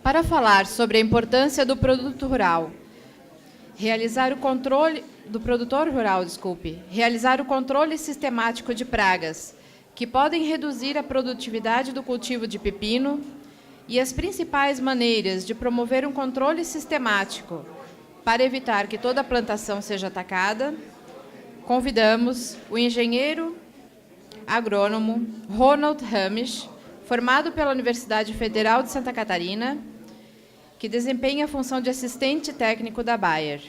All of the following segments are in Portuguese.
Para falar sobre a importância do produto rural, realizar o controle do produtor rural, realizar o controle sistemático de pragas, que podem reduzir a produtividade do cultivo de pepino, e as principais maneiras de promover um controle sistemático para evitar que toda a plantação seja atacada, convidamos o engenheiro agrônomo Ronald Hamish, formado pela Universidade Federal de Santa Catarina, que desempenha a função de assistente técnico da Bayer.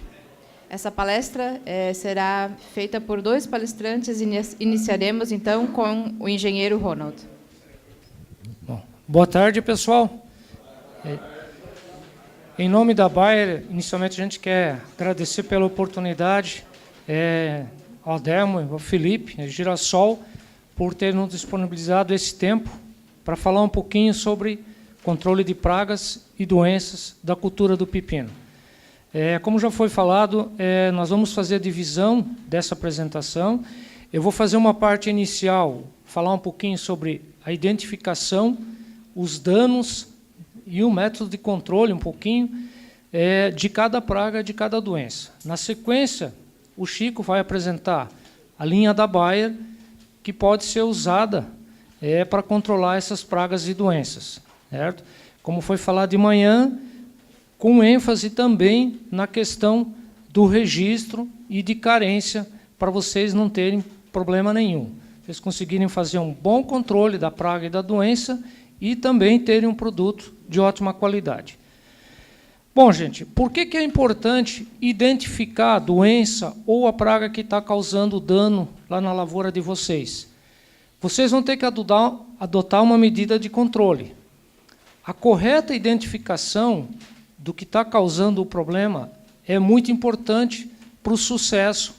Essa palestra será feita por 2 palestrantes e iniciaremos, então, com o engenheiro Ronald. Bom, boa tarde, pessoal. Em nome da Bayer, inicialmente a gente quer agradecer pela oportunidade ao Delmo, ao Felipe, ao Girassol, por ter nos disponibilizado esse tempo para falar um pouquinho sobre controle de pragas e doenças da cultura do pepino. Como já foi falado, nós vamos fazer a divisão dessa apresentação. Eu vou fazer uma parte inicial, falar um pouquinho sobre a identificação, os danos e o método de controle, um pouquinho, de cada praga, de cada doença. Na sequência, o Chico vai apresentar a linha da Bayer, que pode ser usada para controlar essas pragas e doenças, certo? Como foi falado de manhã, com ênfase também na questão do registro e de carência, para vocês não terem problema nenhum. Vocês conseguirem fazer um bom controle da praga e da doença e também terem um produto de ótima qualidade. Bom, gente, por que é importante identificar a doença ou a praga que está causando dano lá na lavoura de vocês? Vocês vão ter que adotar uma medida de controle. A correta identificação do que está causando o problema é muito importante para o sucesso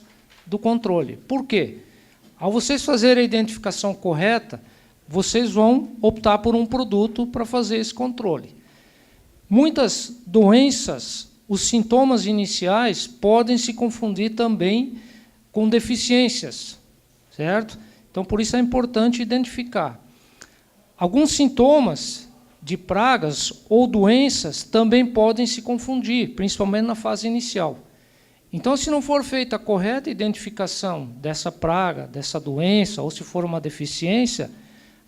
do controle. Por quê? Ao vocês fazerem a identificação correta, vocês vão optar por um produto para fazer esse controle. Muitas doenças, os sintomas iniciais podem se confundir também com deficiências, certo? Então, por isso é importante identificar. Alguns sintomas de pragas ou doenças também podem se confundir, principalmente na fase inicial. Então, se não for feita a correta identificação dessa praga, dessa doença, ou se for uma deficiência,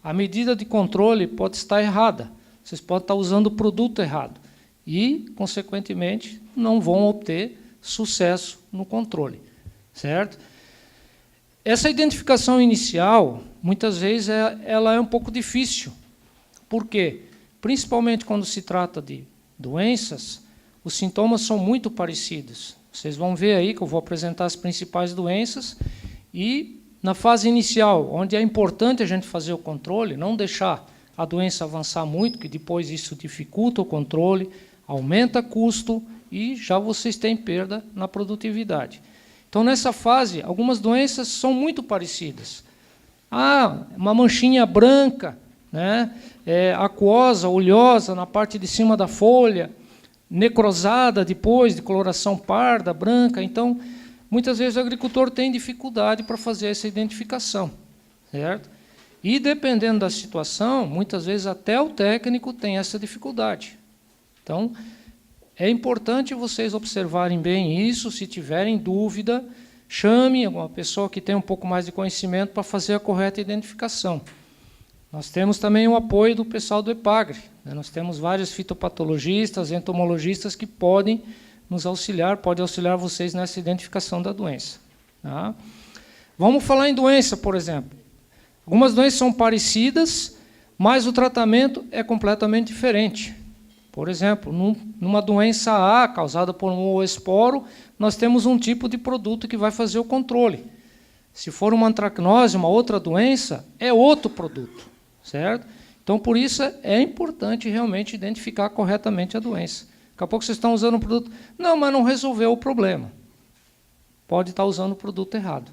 a medida de controle pode estar errada. Vocês podem estar usando o produto errado e, consequentemente, não vão obter sucesso no controle, certo? Essa identificação inicial, muitas vezes, ela é um pouco difícil. Por quê? Principalmente quando se trata de doenças, os sintomas são muito parecidos. Vocês vão ver aí que eu vou apresentar as principais doenças e, na fase inicial, onde é importante a gente fazer o controle, não deixar a doença avançar muito, que depois isso dificulta o controle, aumenta custo e já vocês têm perda na produtividade. Então, nessa fase, algumas doenças são muito parecidas. Uma manchinha branca, né? Aquosa, oleosa na parte de cima da folha, necrosada depois, de coloração parda, branca. Então, muitas vezes o agricultor tem dificuldade para fazer essa identificação, certo? E, dependendo da situação, muitas vezes até o técnico tem essa dificuldade. Então, é importante vocês observarem bem isso. Se tiverem dúvida, chame uma pessoa que tem um pouco mais de conhecimento para fazer a correta identificação. Nós temos também o apoio do pessoal do EPAGRE. Nós temos vários fitopatologistas, entomologistas que podem nos auxiliar, podem auxiliar vocês nessa identificação da doença. Tá? Vamos falar em doença, por exemplo. Algumas doenças são parecidas, mas o tratamento é completamente diferente. Por exemplo, numa doença A, causada por um oosporo, nós temos um tipo de produto que vai fazer o controle. Se for uma antracnose, uma outra doença, é outro produto, certo? Então, por isso, é importante realmente identificar corretamente a doença. Daqui a pouco vocês estão usando um produto... Não, mas não resolveu o problema. Pode estar usando o produto errado.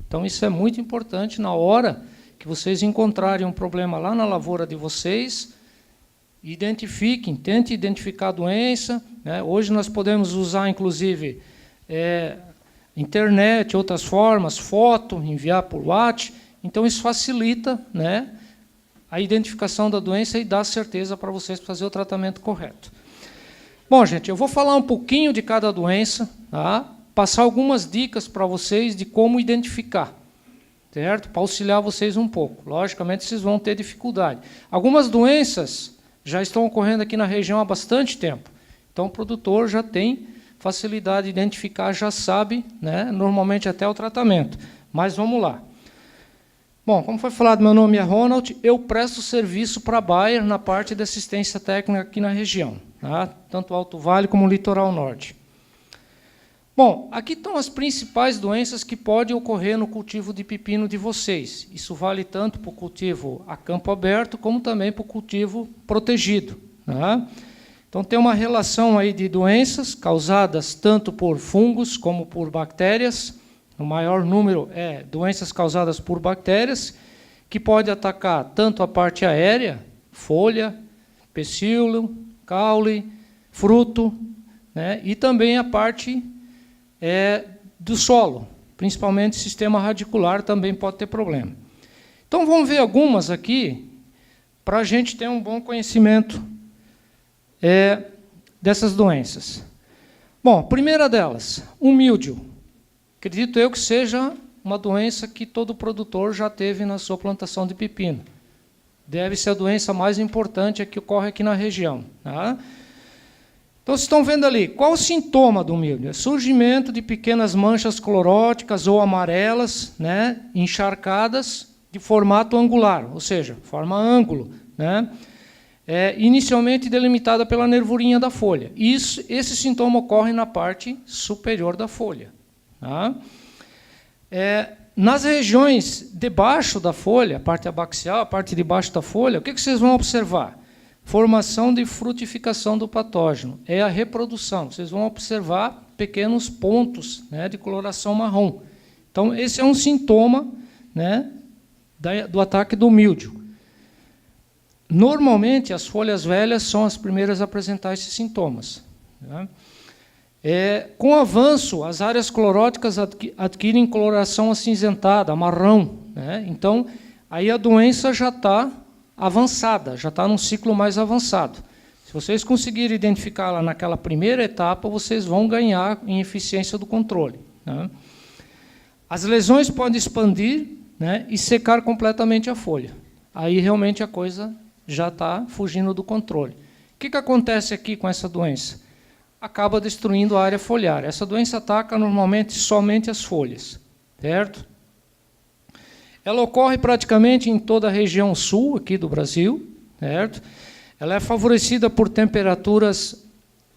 Então, isso é muito importante na hora que vocês encontrarem um problema lá na lavoura de vocês, identifiquem, tentem identificar a doença, né? Hoje nós podemos usar, inclusive, internet, outras formas, foto, enviar por WhatsApp. Então, isso facilita, né, a identificação da doença e dar certeza para vocês fazer o tratamento correto. Bom, gente, eu vou falar um pouquinho de cada doença, tá? Passar algumas dicas para vocês de como identificar, certo? Para auxiliar vocês um pouco. Logicamente, vocês vão ter dificuldade. Algumas doenças já estão ocorrendo aqui na região há bastante tempo. Então, o produtor já tem facilidade de identificar, já sabe, né, normalmente até o tratamento. Mas vamos lá. Bom, como foi falado, meu nome é Ronald, eu presto serviço para a Bayer na parte de assistência técnica aqui na região, tá? Tanto Alto Vale como Litoral Norte. Bom, aqui estão as principais doenças que podem ocorrer no cultivo de pepino de vocês. Isso vale tanto para o cultivo a campo aberto, como também para o cultivo protegido, tá? Então, tem uma relação aí de doenças causadas tanto por fungos como por bactérias. O maior número é doenças causadas por bactérias, que pode atacar tanto a parte aérea, folha, pecíolo, caule, fruto, né, e também a parte do solo, principalmente o sistema radicular também pode ter problema. Então, vamos ver algumas aqui, para a gente ter um bom conhecimento dessas doenças. Bom, a primeira delas, o míldio. Acredito eu que seja uma doença que todo produtor já teve na sua plantação de pepino. Deve ser a doença mais importante que ocorre aqui na região, tá? Então, vocês estão vendo ali, qual o sintoma do míldio? É surgimento de pequenas manchas cloróticas ou amarelas, né, encharcadas de formato angular, ou seja, forma ângulo, né? Inicialmente delimitada pela nervurinha da folha. Esse sintoma ocorre na parte superior da folha. Tá? Nas regiões debaixo da folha, a parte abaxial, a parte de baixo da folha, o que vocês vão observar? Formação de frutificação do patógeno. É a reprodução. Vocês vão observar pequenos pontos, né, de coloração marrom. Então, esse é um sintoma, né, do ataque do míldio. Normalmente, as folhas velhas são as primeiras a apresentar esses sintomas. Tá? Com o avanço, as áreas cloróticas adquirem coloração acinzentada, marrom, né? Então, aí a doença já está avançada, já está num ciclo mais avançado. Se vocês conseguirem identificá-la naquela primeira etapa, vocês vão ganhar em eficiência do controle, né? As lesões podem expandir, né, e secar completamente a folha. Aí, realmente, a coisa já está fugindo do controle. O que acontece aqui com essa doença? Acaba destruindo a área foliar. Essa doença ataca normalmente somente as folhas, certo? Ela ocorre praticamente em toda a região sul aqui do Brasil, certo? Ela é favorecida por temperaturas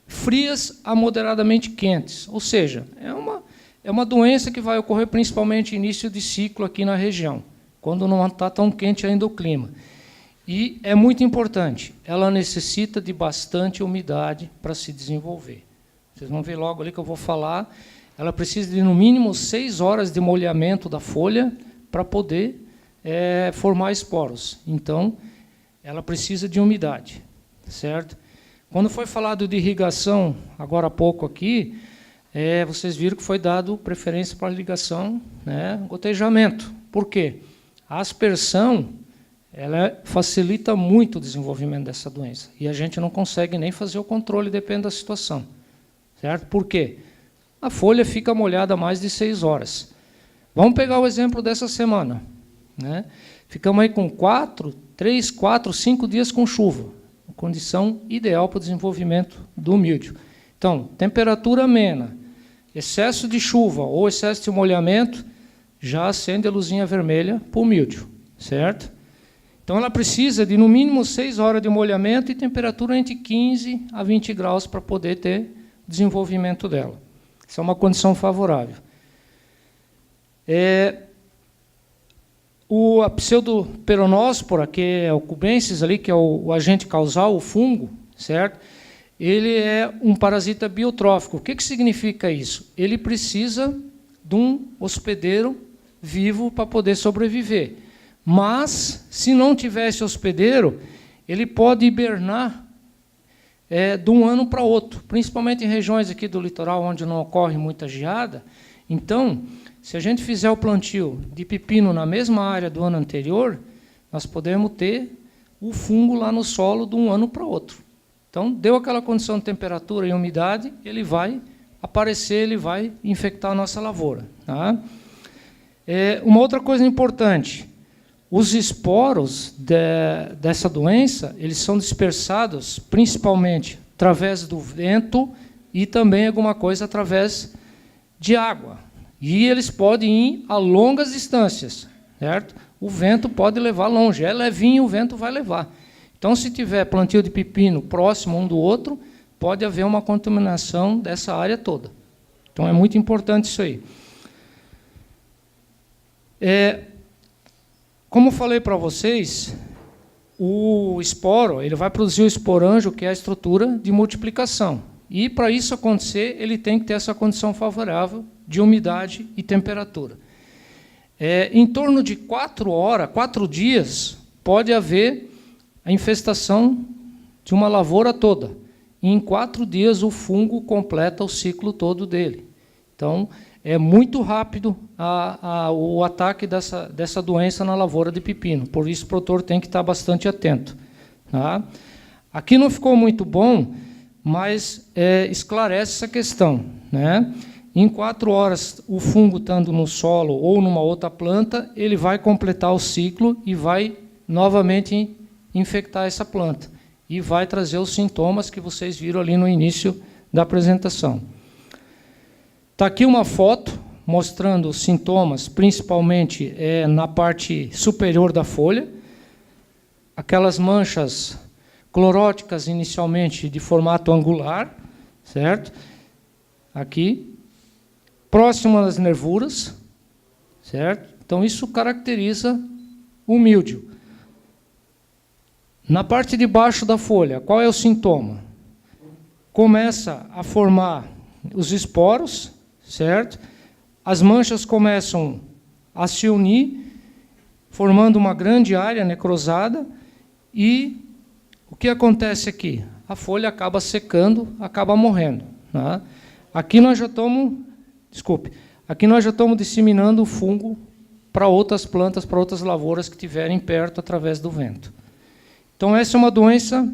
frias a moderadamente quentes, ou seja, é uma doença que vai ocorrer principalmente no início de ciclo aqui na região, quando não está tão quente ainda o clima. E é muito importante, ela necessita de bastante umidade para se desenvolver. Vocês vão ver logo ali que eu vou falar. Ela precisa de, no mínimo, 6 horas de molhamento da folha para poder formar esporos. Então, ela precisa de umidade, certo? Quando foi falado de irrigação, agora há pouco aqui, vocês viram que foi dado preferência para a irrigação, né, gotejamento. Por quê? A aspersão ela facilita muito o desenvolvimento dessa doença. E a gente não consegue nem fazer o controle, depende da situação. Certo? Por quê? A folha fica molhada mais de 6 horas. Vamos pegar o exemplo dessa semana, né? Ficamos aí com 3, 4, 5 dias com chuva. Condição ideal para o desenvolvimento do míldio. Então, temperatura amena, excesso de chuva ou excesso de molhamento, já acende a luzinha vermelha para o míldio. Certo? Então, ela precisa de, no mínimo, 6 horas de molhamento e temperatura entre 15 a 20 graus para poder ter desenvolvimento dela. Isso é uma condição favorável. A pseudoperonóspora, que é o cubensis, ali, que é o agente causal, o fungo, certo? Ele é um parasita biotrófico. O que significa isso? Ele precisa de um hospedeiro vivo para poder sobreviver. Mas, se não tivesse hospedeiro, ele pode hibernar de um ano para outro, principalmente em regiões aqui do litoral, onde não ocorre muita geada. Então, se a gente fizer o plantio de pepino na mesma área do ano anterior, nós podemos ter o fungo lá no solo de um ano para outro. Então, deu aquela condição de temperatura e umidade, ele vai aparecer, ele vai infectar a nossa lavoura. Tá? Uma outra coisa importante, os esporos dessa doença, eles são dispersados principalmente através do vento e também alguma coisa através de água. E eles podem ir a longas distâncias, certo? O vento pode levar longe, é levinho, o vento vai levar. Então, se tiver plantio de pepino próximo um do outro, pode haver uma contaminação dessa área toda. Então, é muito importante isso aí. Como falei para vocês, o esporo ele vai produzir o esporanjo, que é a estrutura de multiplicação. E, para isso acontecer, ele tem que ter essa condição favorável de umidade e temperatura. Em torno de 4 dias, pode haver a infestação de uma lavoura toda. E em 4 dias, o fungo completa o ciclo todo dele. Então, é muito rápido o ataque dessa doença na lavoura de pepino. Por isso, o produtor tem que estar bastante atento. Tá? Aqui não ficou muito bom, mas esclarece essa questão. Né? Em 4 horas, o fungo estando no solo ou numa outra planta, ele vai completar o ciclo e vai novamente infectar essa planta. E vai trazer os sintomas que vocês viram ali no início da apresentação. Está aqui uma foto mostrando os sintomas, principalmente na parte superior da folha. Aquelas manchas cloróticas inicialmente de formato angular, certo? Aqui. Próximo às nervuras, certo? Então, isso caracteriza o míldio. Na parte de baixo da folha, qual é o sintoma? Começa a formar os esporos, certo? As manchas começam a se unir, formando uma grande área necrosada, e o que acontece aqui? A folha acaba secando, acaba morrendo. Tá? Aqui nós já estamos... Aqui nós já estamos disseminando o fungo para outras plantas, para outras lavouras que estiverem perto através do vento. Então, essa é uma doença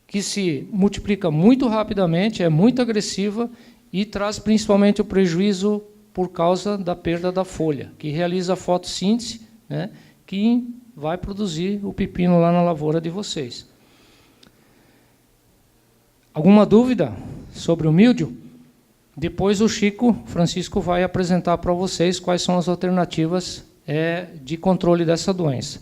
que se multiplica muito rapidamente, é muito agressiva e traz principalmente o prejuízo por causa da perda da folha, que realiza a fotossíntese, né, que vai produzir o pepino lá na lavoura de vocês. Alguma dúvida sobre o míldio? Depois o Francisco vai apresentar para vocês quais são as alternativas de controle dessa doença.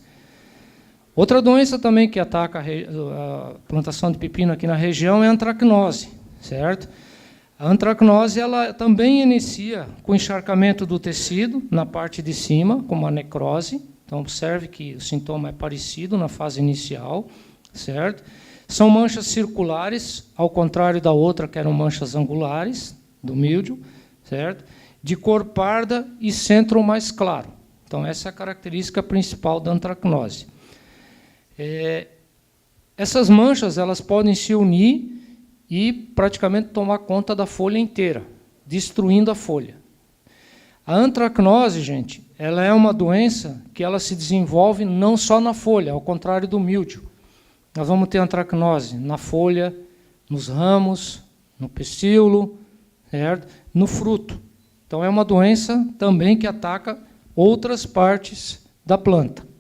Outra doença também que ataca a plantação de pepino aqui na região é a antracnose, certo? A antracnose ela também inicia com encharcamento do tecido na parte de cima, como a necrose. Então, observe que o sintoma é parecido na fase inicial, certo? São manchas circulares, ao contrário da outra, que eram manchas angulares, do míldio, certo? De cor parda e centro mais claro. Então, essa é a característica principal da antracnose. Essas manchas elas podem se unir e praticamente tomar conta da folha inteira, destruindo a folha. A antracnose, gente, ela é uma doença que ela se desenvolve não só na folha, ao contrário do míldio. Nós vamos ter antracnose na folha, nos ramos, no pecíolo, certo? No fruto. Então, é uma doença também que ataca outras partes da planta.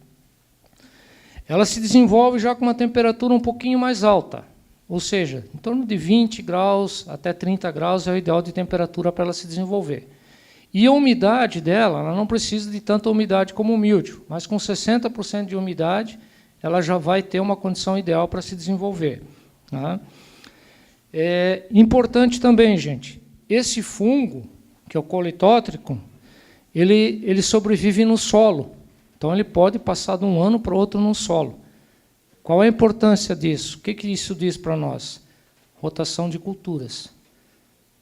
Ela se desenvolve já com uma temperatura um pouquinho mais alta, ou seja, em torno de 20 graus até 30 graus é o ideal de temperatura para ela se desenvolver. E a umidade dela, ela não precisa de tanta umidade como o míldio, mas com 60% de umidade, ela já vai ter uma condição ideal para se desenvolver. Tá? É importante também, gente, esse fungo, que é o colitótrico, ele sobrevive no solo. Então, ele pode passar de um ano para o outro no solo. Qual é a importância disso? O que isso diz para nós? Rotação de culturas.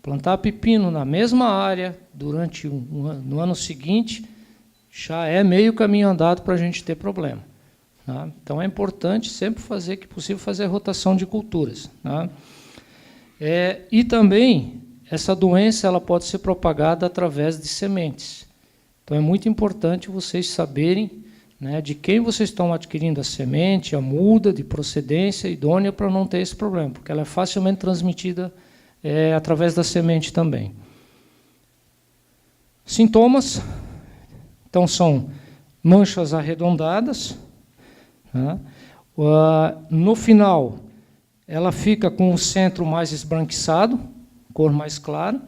Plantar pepino na mesma área durante no ano seguinte já é meio caminho andado para a gente ter problema. Tá? Então, é importante sempre fazer, que possível, fazer rotação de culturas. Tá? E também, essa doença ela pode ser propagada através de sementes. Então, é muito importante vocês saberem, né, de quem vocês estão adquirindo a semente, a muda de procedência idônea para não ter esse problema, porque ela é facilmente transmitida através da semente também. Sintomas, então, são manchas arredondadas, né? No final, ela fica com o centro mais esbranquiçado, cor mais clara,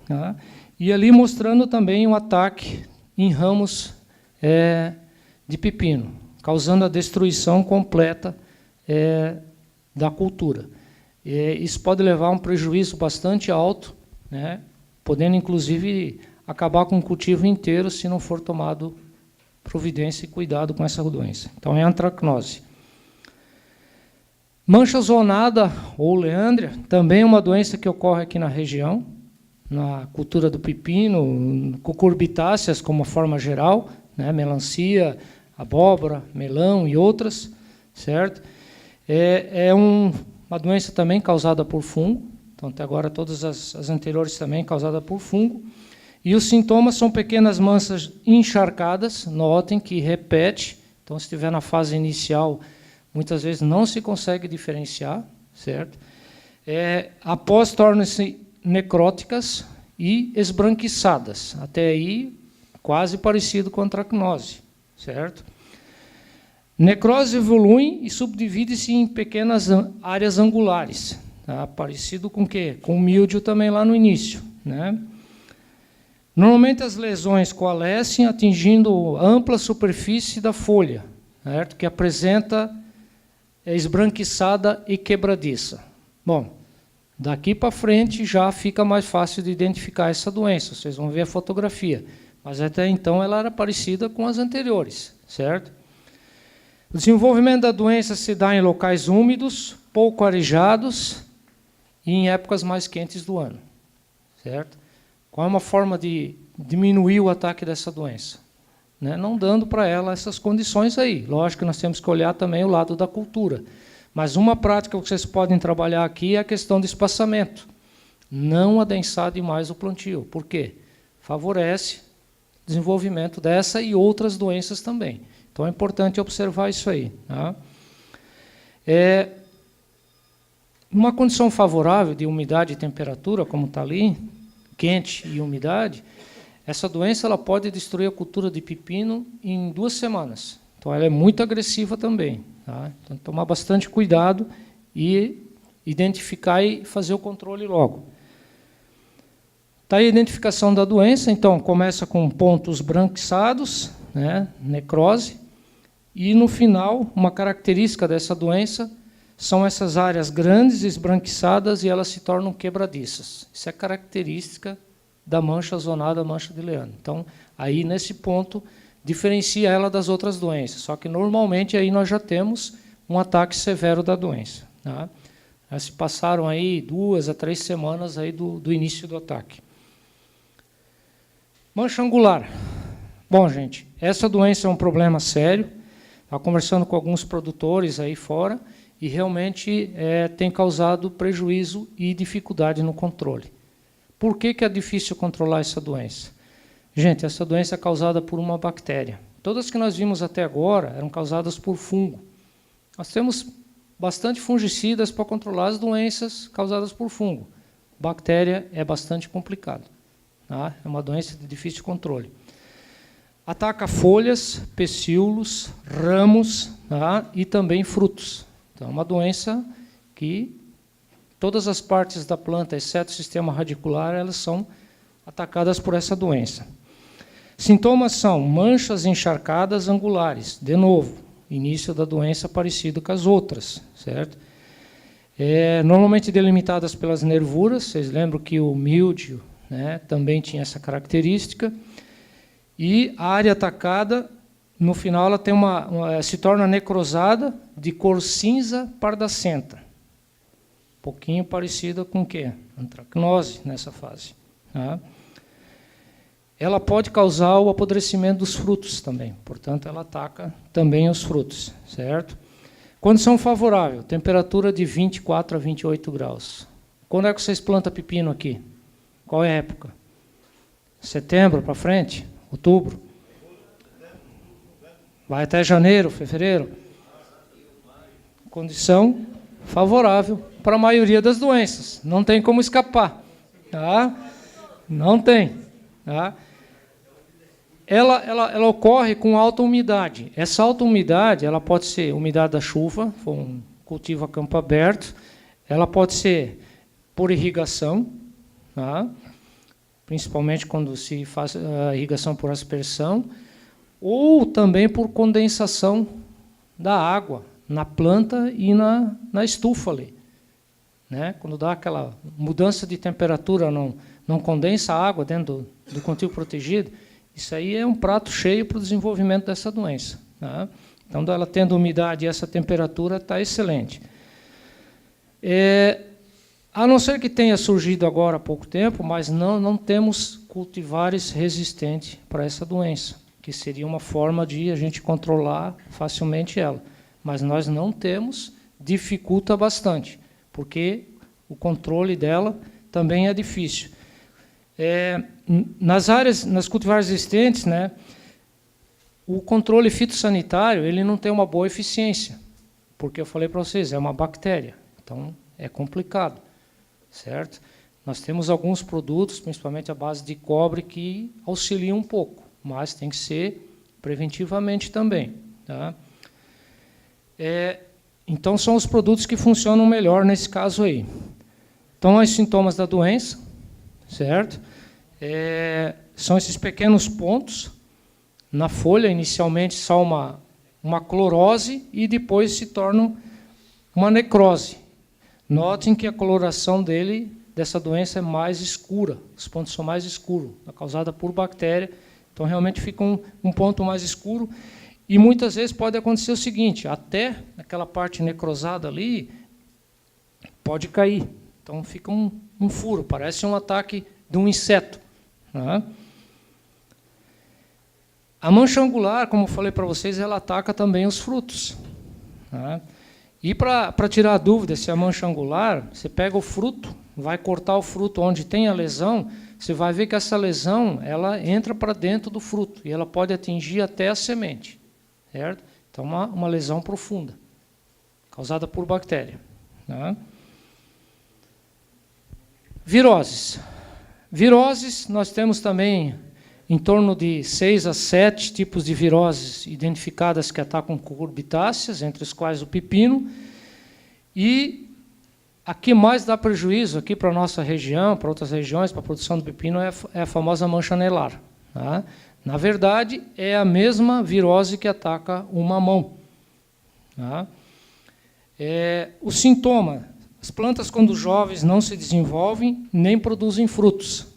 né? E ali mostrando também um ataque em ramos de pepino, causando a destruição completa da cultura. Isso pode levar a um prejuízo bastante alto, né? Podendo, inclusive, acabar com o cultivo inteiro se não for tomado providência e cuidado com essa doença. Então, é antracnose. Mancha zonada ou leandria também é uma doença que ocorre aqui na região, na cultura do pepino, cucurbitáceas como forma geral, né, melancia, abóbora, melão e outras, certo? Uma doença também causada por fungo, então até agora todas as anteriores também causadas por fungo. E os sintomas são pequenas manchas encharcadas, notem que repete, então se estiver na fase inicial, muitas vezes não se consegue diferenciar, certo? Após tornam-se necróticas e esbranquiçadas, até aí quase parecido com a antracnose, certo? Necrose evolui e subdivide-se em pequenas áreas angulares, tá? Parecido com o quê? Com o míldio também lá no início, né? Normalmente as lesões coalescem atingindo ampla superfície da folha, certo? Que apresenta esbranquiçada e quebradiça. Bom, daqui para frente já fica mais fácil de identificar essa doença, vocês vão ver a fotografia, mas até então ela era parecida com as anteriores, certo? O desenvolvimento da doença se dá em locais úmidos, pouco arejados e em épocas mais quentes do ano, certo? Qual é uma forma de diminuir o ataque dessa doença? Né? Não dando para ela essas condições aí. Lógico que nós temos que olhar também o lado da cultura. Mas uma prática que vocês podem trabalhar aqui é a questão do espaçamento. Não adensar demais o plantio. Por quê? Favorece o desenvolvimento dessa e outras doenças também. Então é importante observar isso aí. Tá? Numa condição favorável de umidade e temperatura, como está ali, quente e umidade, essa doença ela pode destruir a cultura de pepino em 2 semanas. Então, ela é muito agressiva também. Tá? Então, tomar bastante cuidado e identificar e fazer o controle logo. Está aí a identificação da doença. Então, começa com pontos branquiçados, né, necrose, e, no final, uma característica dessa doença são essas áreas grandes, esbranquiçadas, e elas se tornam quebradiças. Isso é característica da mancha zonada, mancha de Leandro. Então, aí, nesse ponto, diferencia ela das outras doenças. Só que, normalmente, aí nós já temos um ataque severo da doença. Tá? Já se passaram aí 2 a 3 semanas aí do início do ataque. Mancha angular. Bom, gente, essa doença é um problema sério. Estava conversando com alguns produtores aí fora, e realmente tem causado prejuízo e dificuldade no controle. Por que é difícil controlar essa doença? Gente, essa doença é causada por uma bactéria. Todas que nós vimos até agora eram causadas por fungo. Nós temos bastante fungicidas para controlar as doenças causadas por fungo. Bactéria é bastante complicado. Tá? É uma doença de difícil controle. Ataca folhas, pecíolos, ramos, tá? E também frutos. Então, é uma doença que todas as partes da planta, exceto o sistema radicular, elas são atacadas por essa doença. Sintomas são manchas encharcadas angulares. De novo, início da doença parecido com as outras, certo? Normalmente delimitadas pelas nervuras. Vocês lembram que o míldio, né, também tinha essa característica. E a área atacada, no final, ela tem se torna necrosada, de cor cinza pardacenta. Um pouquinho parecida com o quê? Antracnose nessa fase. Tá? Ela pode causar o apodrecimento dos frutos também. Portanto, ela ataca também os frutos, certo? Condição favorável, temperatura de 24 a 28 graus. Quando é que vocês plantam pepino aqui? Qual é a época? Setembro para frente? Outubro? Vai até janeiro, fevereiro. Condição favorável para a maioria das doenças. Não tem como escapar. Tá? Não tem. Tá? Ela ocorre com alta umidade. Essa alta umidade, ela pode ser umidade da chuva, for um cultivo a campo aberto, ela pode ser por irrigação, tá? Principalmente quando se faz a irrigação por aspersão, ou também por condensação da água na planta e na estufa ali. Né? Quando dá aquela mudança de temperatura, não condensa a água dentro do cultivo protegido, isso aí é um prato cheio para o desenvolvimento dessa doença. Tá? Então, ela tendo umidade e essa temperatura, está excelente. A não ser que tenha surgido agora há pouco tempo, mas não temos cultivares resistentes para essa doença, que seria uma forma de a gente controlar facilmente ela. Mas nós não temos, dificulta bastante, porque o controle dela também é difícil. Nas cultivares existentes, né, o controle fitossanitário ele não tem uma boa eficiência, porque eu falei para vocês, é uma bactéria, então é complicado, certo? Nós temos alguns produtos, principalmente à base de cobre, que auxiliam um pouco, mas tem que ser preventivamente também. Tá? Então, são os produtos que funcionam melhor nesse caso aí. Então, os sintomas da doença, certo? São esses pequenos pontos na folha, inicialmente só uma clorose e depois se torna uma necrose. Notem que a coloração dessa doença é mais escura, os pontos são mais escuros, causada por bactéria, então realmente fica um ponto mais escuro e muitas vezes pode acontecer o seguinte, até aquela parte necrosada ali pode cair, então fica um furo, parece um ataque de um inseto. Né? A mancha angular, como eu falei para vocês, ela ataca também os frutos. Né? E para tirar a dúvida se é a mancha angular, você pega o fruto, vai cortar o fruto onde tem a lesão, você vai ver que essa lesão ela entra para dentro do fruto e ela pode atingir até a semente. Certo? Então, uma lesão profunda, causada por bactéria. Né? Viroses. Viroses, nós temos também em torno de 6 a 7 tipos de viroses identificadas que atacam cucurbitáceas, entre os quais o pepino. E a que mais dá prejuízo aqui para a nossa região, para outras regiões, para a produção do pepino, é a famosa mancha anelar. Tá? Na verdade, é a mesma virose que ataca o mamão. Tá? O sintoma, as plantas quando jovens não se desenvolvem, nem produzem frutos.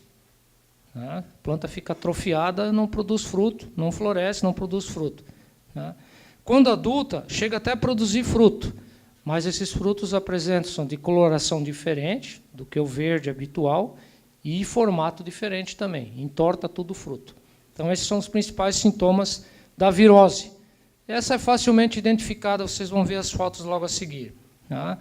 Tá? A planta fica atrofiada, não produz fruto, não floresce, não produz fruto. Tá? Quando adulta, chega até a produzir fruto, mas esses frutos apresentam de coloração diferente do que o verde habitual e formato diferente também, entorta tudo o fruto. Então, esses são os principais sintomas da virose. Essa é facilmente identificada, vocês vão ver as fotos logo a seguir. Tá?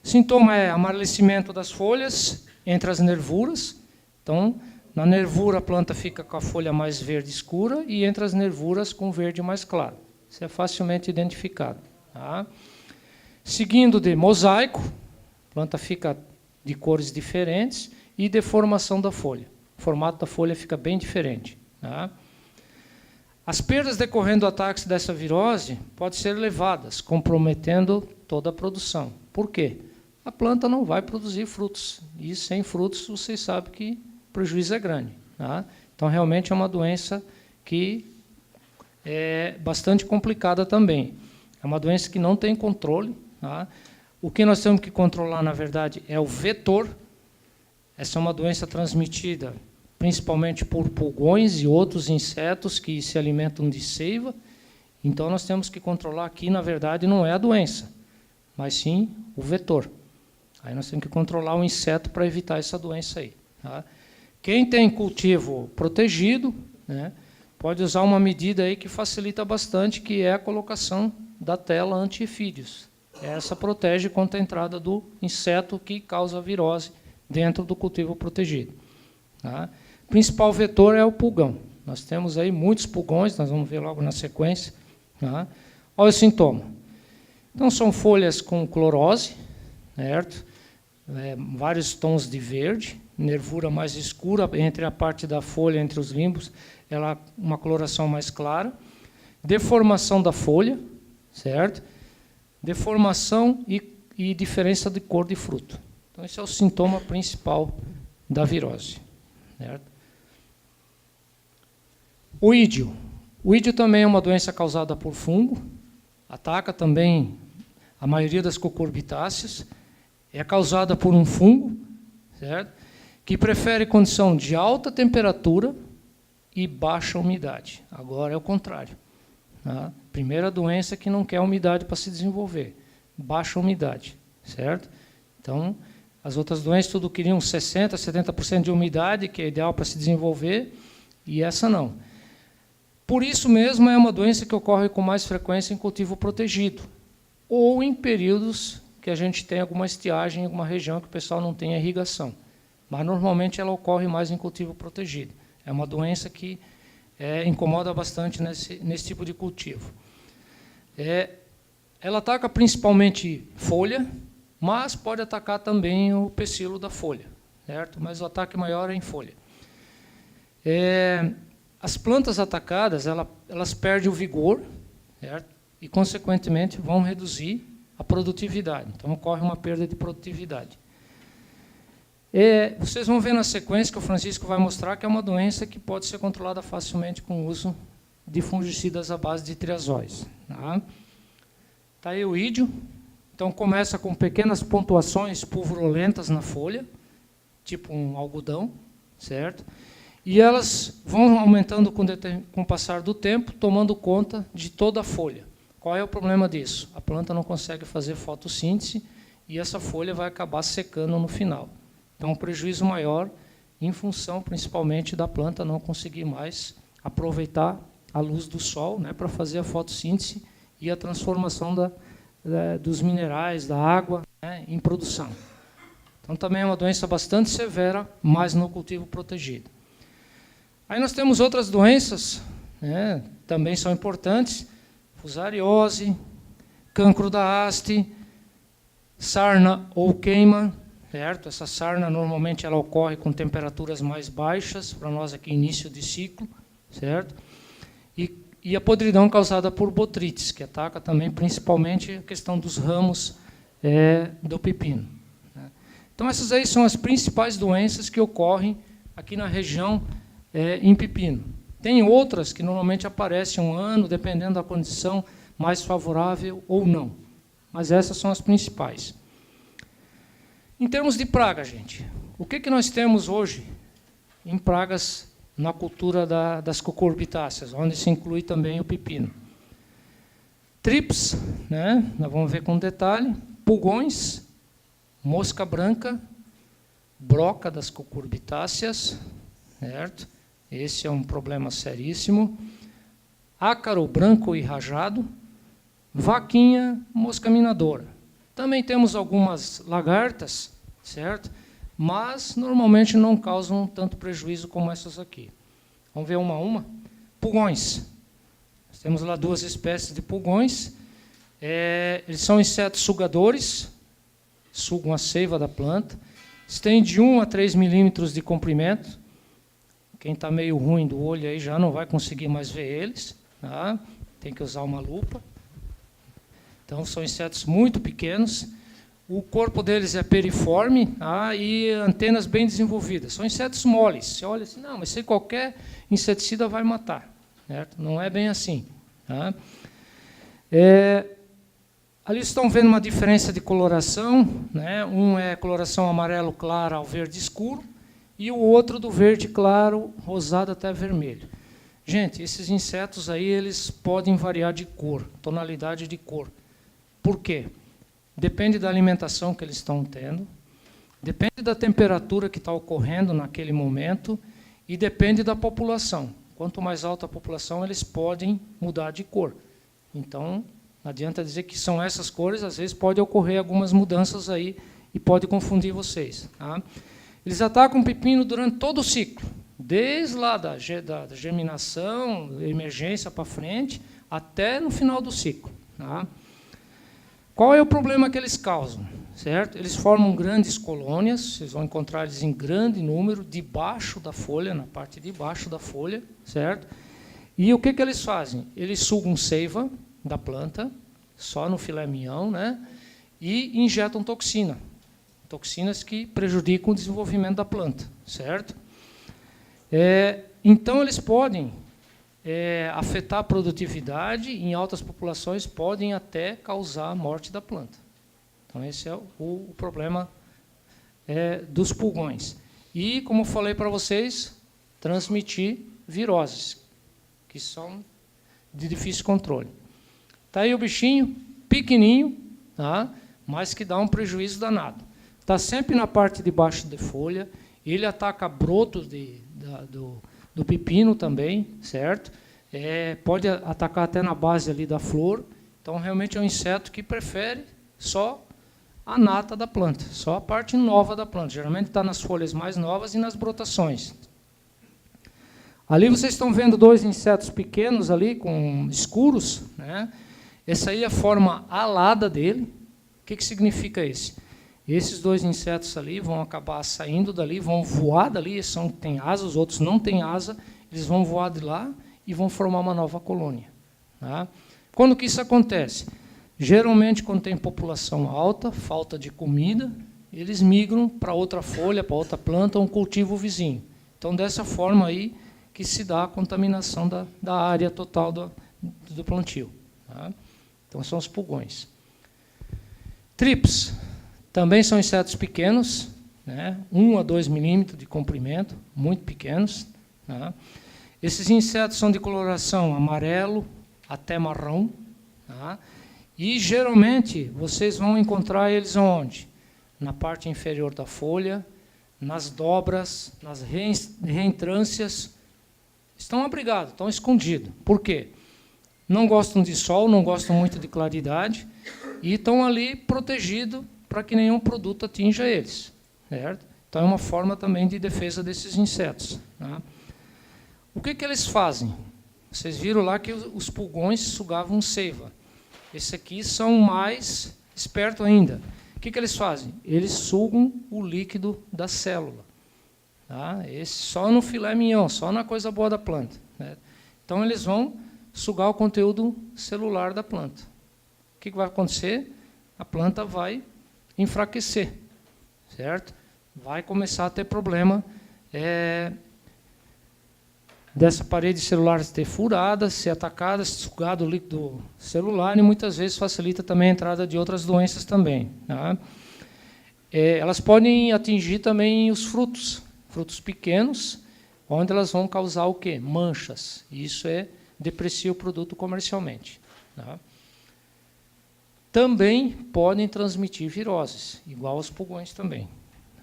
Sintoma é amarelecimento das folhas entre as nervuras. Então, na nervura a planta fica com a folha mais verde escura e entre as nervuras com verde mais claro. Isso é facilmente identificado. Tá? Seguindo de mosaico, a planta fica de cores diferentes e deformação da folha. O formato da folha fica bem diferente. Tá? As perdas decorrendo do ataque dessa virose podem ser elevadas, comprometendo toda a produção. Por quê? A planta não vai produzir frutos. E sem frutos, vocês sabem que o prejuízo é grande. Tá? Então, realmente é uma doença que é bastante complicada também. É uma doença que não tem controle. Tá? O que nós temos que controlar, na verdade, é o vetor. Essa é uma doença transmitida principalmente por pulgões e outros insetos que se alimentam de seiva. Então, nós temos que controlar aqui, na verdade, não é a doença, mas sim o vetor. Aí nós temos que controlar o inseto para evitar essa doença aí. Tá? Quem tem cultivo protegido, né, pode usar uma medida aí que facilita bastante, que é a colocação da tela anti-efídeos. Essa protege contra a entrada do inseto que causa virose dentro do cultivo protegido. Tá? O principal vetor é o pulgão. Nós temos aí muitos pulgões, nós vamos ver logo na sequência. Tá? Olha o sintoma. Então, são folhas com clorose, certo? Vários tons de verde, nervura mais escura entre a parte da folha, entre os limbos, ela uma coloração mais clara. Deformação da folha, certo? Deformação e diferença de cor de fruto. Então, esse é o sintoma principal da virose. Certo? O ídio. O ídio também é uma doença causada por fungo, ataca também a maioria das cucurbitáceas, é causada por um fungo, certo? Que prefere condição de alta temperatura e baixa umidade. Agora é o contrário. Tá? Primeira doença que não quer umidade para se desenvolver, baixa umidade, certo? Então, as outras doenças tudo queriam 60%, 70% de umidade, que é ideal para se desenvolver, e essa não. Por isso mesmo, é uma doença que ocorre com mais frequência em cultivo protegido, ou em períodos que a gente tem alguma estiagem em alguma região que o pessoal não tem irrigação. Mas, normalmente, ela ocorre mais em cultivo protegido. É uma doença que incomoda bastante nesse tipo de cultivo. Ela ataca principalmente folha, mas pode atacar também o pecíolo da folha, certo? Mas o ataque maior é em folha. As plantas atacadas, elas perdem o vigor, certo? E, consequentemente, vão reduzir a produtividade. Então, ocorre uma perda de produtividade. Vocês vão ver na sequência que o Francisco vai mostrar que é uma doença que pode ser controlada facilmente com o uso de fungicidas à base de triazóis. Tá aí o ídio. Então, começa com pequenas pontuações pulverulentas na folha, tipo um algodão, certo? E elas vão aumentando com o passar do tempo, tomando conta de toda a folha. Qual é o problema disso? A planta não consegue fazer fotossíntese e essa folha vai acabar secando no final. Então, um prejuízo maior em função, principalmente, da planta não conseguir mais aproveitar a luz do sol, né, para fazer a fotossíntese e a transformação dos minerais, da água, né, em produção. Então, também é uma doença bastante severa, mas no cultivo protegido. Aí nós temos outras doenças, né, também são importantes, fusariose, cancro da haste, sarna ou queima, certo? Essa sarna, normalmente, ela ocorre com temperaturas mais baixas, para nós aqui, início de ciclo, certo? E a podridão causada por botrites, que ataca também, principalmente, a questão dos ramos do pepino. Né? Então, essas aí são as principais doenças que ocorrem aqui na região em pepino. Tem outras que normalmente aparecem um ano, dependendo da condição mais favorável ou não. Mas essas são as principais. Em termos de praga, gente, o que nós temos hoje em pragas na cultura das cucurbitáceas, onde se inclui também o pepino? Trips, né? Nós vamos ver com detalhe, pulgões, mosca branca, broca das cucurbitáceas, certo? Esse é um problema seríssimo. Ácaro branco e rajado, vaquinha, mosca minadora. Também temos algumas lagartas, certo? Mas normalmente não causam tanto prejuízo como essas aqui. Vamos ver uma a uma. Pulgões. Nós temos lá 2 espécies de pulgões. Eles são insetos sugadores, sugam a seiva da planta. Eles têm de 1 a 3 milímetros de comprimento. Quem está meio ruim do olho aí já não vai conseguir mais ver eles. Tá? Tem que usar uma lupa. Então, são insetos muito pequenos. O corpo deles é periforme, e antenas bem desenvolvidas. São insetos moles. Você olha assim, não, mas se qualquer inseticida vai matar. Certo? Não é bem assim. Tá? Ali estão vendo uma diferença de coloração. Né? Um é coloração amarelo claro ao verde escuro, e o outro do verde claro, rosado até vermelho. Gente, esses insetos aí, eles podem variar de cor, tonalidade de cor. Por quê? Depende da alimentação que eles estão tendo, depende da temperatura que está ocorrendo naquele momento e depende da população. Quanto mais alta a população, eles podem mudar de cor. Então, não adianta dizer que são essas cores, às vezes pode ocorrer algumas mudanças aí e pode confundir vocês. Tá? Eles atacam o pepino durante todo o ciclo, desde lá da germinação, emergência para frente, até no final do ciclo. Tá? Qual é o problema que eles causam? Certo? Eles formam grandes colônias, vocês vão encontrar eles em grande número, debaixo da folha, na parte de baixo da folha, certo? E o que eles fazem? Eles sugam seiva da planta, só no filé mignon, né? E injetam toxina, toxinas que prejudicam o desenvolvimento da planta, certo? Então, eles podem afetar a produtividade, em altas populações podem até causar a morte da planta. Então, esse é o problema dos pulgões. E, como eu falei para vocês, transmitir viroses, que são de difícil controle. Está aí o bichinho, pequenininho, tá? Mas que dá um prejuízo danado. Está sempre na parte de baixo da folha, ele ataca brotos do pepino também, certo? Pode atacar até na base ali da flor. Então, realmente é um inseto que prefere só a nata da planta, só a parte nova da planta. Geralmente está nas folhas mais novas e nas brotações. Ali vocês estão vendo 2 insetos pequenos ali, com escuros, né? Essa aí é a forma alada dele. O que significa isso? Esses 2 insetos ali vão acabar saindo dali, vão voar dali, são têm asa, os outros não têm asa, eles vão voar de lá e vão formar uma nova colônia. Tá? Quando que isso acontece? Geralmente, quando tem população alta, falta de comida, eles migram para outra folha, para outra planta, ou um cultivo vizinho. Então, dessa forma aí que se dá a contaminação da área total do plantio. Tá? Então, são os pulgões. Trips também são insetos pequenos, né? 1 a 2 milímetros de comprimento, muito pequenos. Tá? Esses insetos são de coloração amarelo até marrom. Tá? E, geralmente, vocês vão encontrar eles onde? Na parte inferior da folha, nas dobras, nas reentrâncias. Estão abrigados, estão escondidos. Por quê? Não gostam de sol, não gostam muito de claridade e estão ali protegidos para que nenhum produto atinja eles. Certo? Então, é uma forma também de defesa desses insetos. Tá? O que eles fazem? Vocês viram lá que os pulgões sugavam seiva. Esses aqui são mais espertos ainda. O que eles fazem? Eles sugam o líquido da célula. Tá? Esse só no filé mignon, só na coisa boa da planta. Né? Então, eles vão sugar o conteúdo celular da planta. O que vai acontecer? A planta vai enfraquecer, certo? Vai começar a ter problema dessa parede celular ter furada, ser atacada, sugado o líquido celular e muitas vezes facilita também a entrada de outras doenças também. Tá? Elas podem atingir também os frutos pequenos, onde elas vão causar o quê? Manchas. Isso deprecia o produto comercialmente. Tá? Também podem transmitir viroses, igual aos pulgões também.